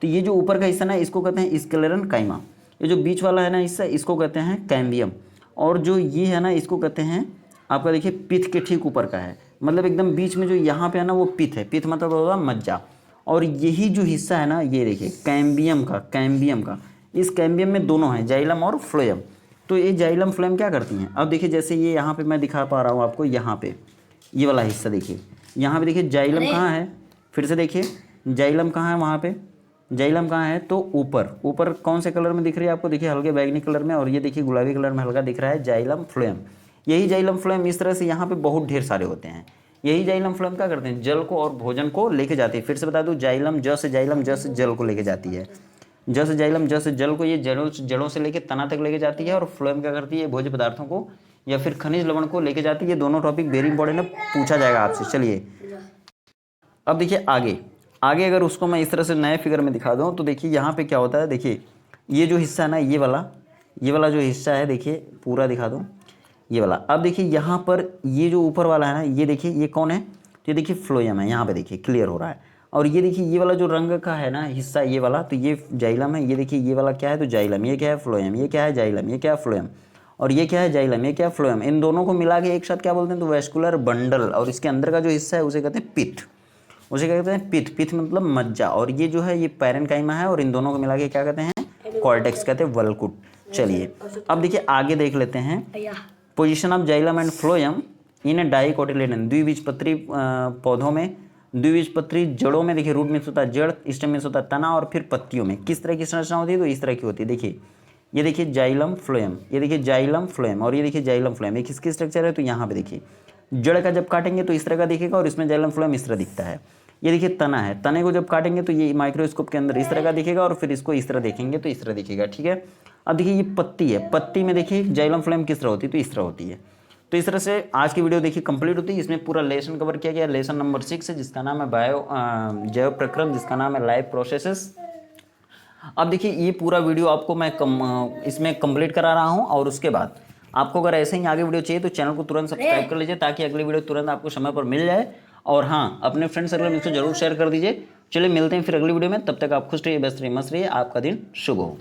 तो ये जो ऊपर का हिस्सा ना, इसको कहते हैं स्क्लेरन काइमा। ये जो बीच वाला है ना हिस्सा, इसको कहते हैं कैम्बियम। और जो ये है ना, इसको कहते हैं आपका देखिए पिथ के ठीक ऊपर का है, मतलब एकदम बीच में जो यहाँ पे है ना वो पिथ है। पिथ मतलब होगा मज्जा। और यही जो हिस्सा है ना, ये देखिए कैम्बियम का, इस कैम्बियम में दोनों हैं, जाइलम और फ्लोएम। तो ये जाइलम फ्लोएम क्या करती हैं, अब देखिए जैसे ये यहाँ पे मैं दिखा पा रहा हूँ आपको, यहाँ पे ये वाला हिस्सा देखिए, यहाँ पे देखिए जाइलम कहाँ है, फिर से देखिए जाइलम कहाँ है, वहाँ पे जाइलम कहाँ है, तो ऊपर कौन से कलर में दिख रही है आपको, देखिए हल्के बैगनी कलर में, और ये देखिए गुलाबी कलर में हल्का दिख रहा है जाइलम फ्लोएम। यही जाइलम फ्लोएम इस तरह से यहाँ पे बहुत ढेर सारे होते हैं। यही जाइलम फ्लोएम क्या करते हैं, जल को और भोजन को लेके जाती है। फिर से बता दूं, जाइलम ज से जल को लेके जाती है, ज से जल को ये जड़ों से लेके तना तक लेके जाती है। और फ्लोएम क्या करती है, भोज्य पदार्थों को या फिर खनिज लवण को लेके जाती है। ये दोनों टॉपिक वेरी इंपॉर्टेंट है, पूछा जाएगा आपसे। चलिए अब देखिए आगे आगे अगर उसको मैं इस तरह से नए फिगर में दिखा दूँ तो देखिए यहाँ पे क्या होता है, देखिए ये जो हिस्सा है ना, ये वाला जो हिस्सा है, देखिए पूरा दिखा दूँ ये वाला। अब देखिए यहाँ पर ये जो ऊपर वाला है ना, ये देखिए ये कौन है, तो ये देखिए फ्लोएम है, यहाँ पे देखिए क्लियर हो रहा है। और ये देखिए ये वाला जो रंग का है ना हिस्सा, ये वाला, तो ये जाइलम है। ये देखिए ये वाला क्या है, तो जाइलम। ये क्या है, फ्लोएम। ये क्या है, जाइलम। ये क्या है, फ्लोएम। और ये क्या है, जाइलम। ये क्या है, फ्लोएम। इन दोनों को मिला के एक साथ क्या बोलते हैं, तो वेस्कुलर बंडल। और इसके अंदर का जो हिस्सा है उसे कहते हैं पिथ। उसे क्या कहते हैं, पिथ। पिथ मतलब मज्जा। और ये जो है ये पैरेन्काइमा है, और इन दोनों को मिला के क्या कहते हैं, कॉर्टेक्स कहते हैं, वल्कुट। चलिए अब देखिए आगे देख लेते हैं position of xylem and phloem in dicotyledon. द्विबीजपत्री पौधों में, द्विबीजपत्री जड़ों में, देखिए रूट मीन्स होता है जड़, स्टेम मीन्स होता है तना, और फिर पत्तियों में किस तरह की संरचना होती है, तो इस तरह की होती है। देखिए ये देखिए जाइलम फ्लोएम, ये देखिए जाइलम फ्लोएम, और ये देखिए जाइलम फ्लोएम। ये किसकी स्ट्रक्चर है, तो यहाँ पे देखिए जड़ का जब काटेंगे तो इस तरह का दिखेगा, और इसमें जाइलम फ्लोएम इस तरह दिखता है। ये देखिए तना है, तने को जब काटेंगे तो ये माइक्रोस्कोप के अंदर इस तरह का दिखेगा, और फिर इसको इस तरह देखेंगे तो इस तरह दिखेगा। ठीक है, अब देखिए ये पत्ती है, पत्ती में देखिए जाइलम फ्लोएम किस तरह होती है, तो इस तरह होती है। तो इस तरह से आज की वीडियो देखिए कंप्लीट होती है। इसमें पूरा लेसन कवर किया गया, लेसन नंबर 6 है जिसका नाम है जैव प्रक्रम, जिसका नाम है लाइफ प्रोसेसेस। अब देखिए ये पूरा वीडियो आपको मैं इसमें कंप्लीट करा रहा हूँ, और उसके बाद आपको अगर ऐसे ही आगे वीडियो चाहिए तो चैनल को तुरंत सब्सक्राइब कर लीजिए, ताकि अगली वीडियो तुरंत आपको समय पर मिल जाए। और हाँ, अपने फ्रेंड सर्कल में इसको जरूर शेयर कर दीजिए। चलिए मिलते हैं फिर अगली वीडियो में, तब तक आप खुश रहिए, व्यस्त रहिए, मस्त रहिए। आपका दिन शुभ हो।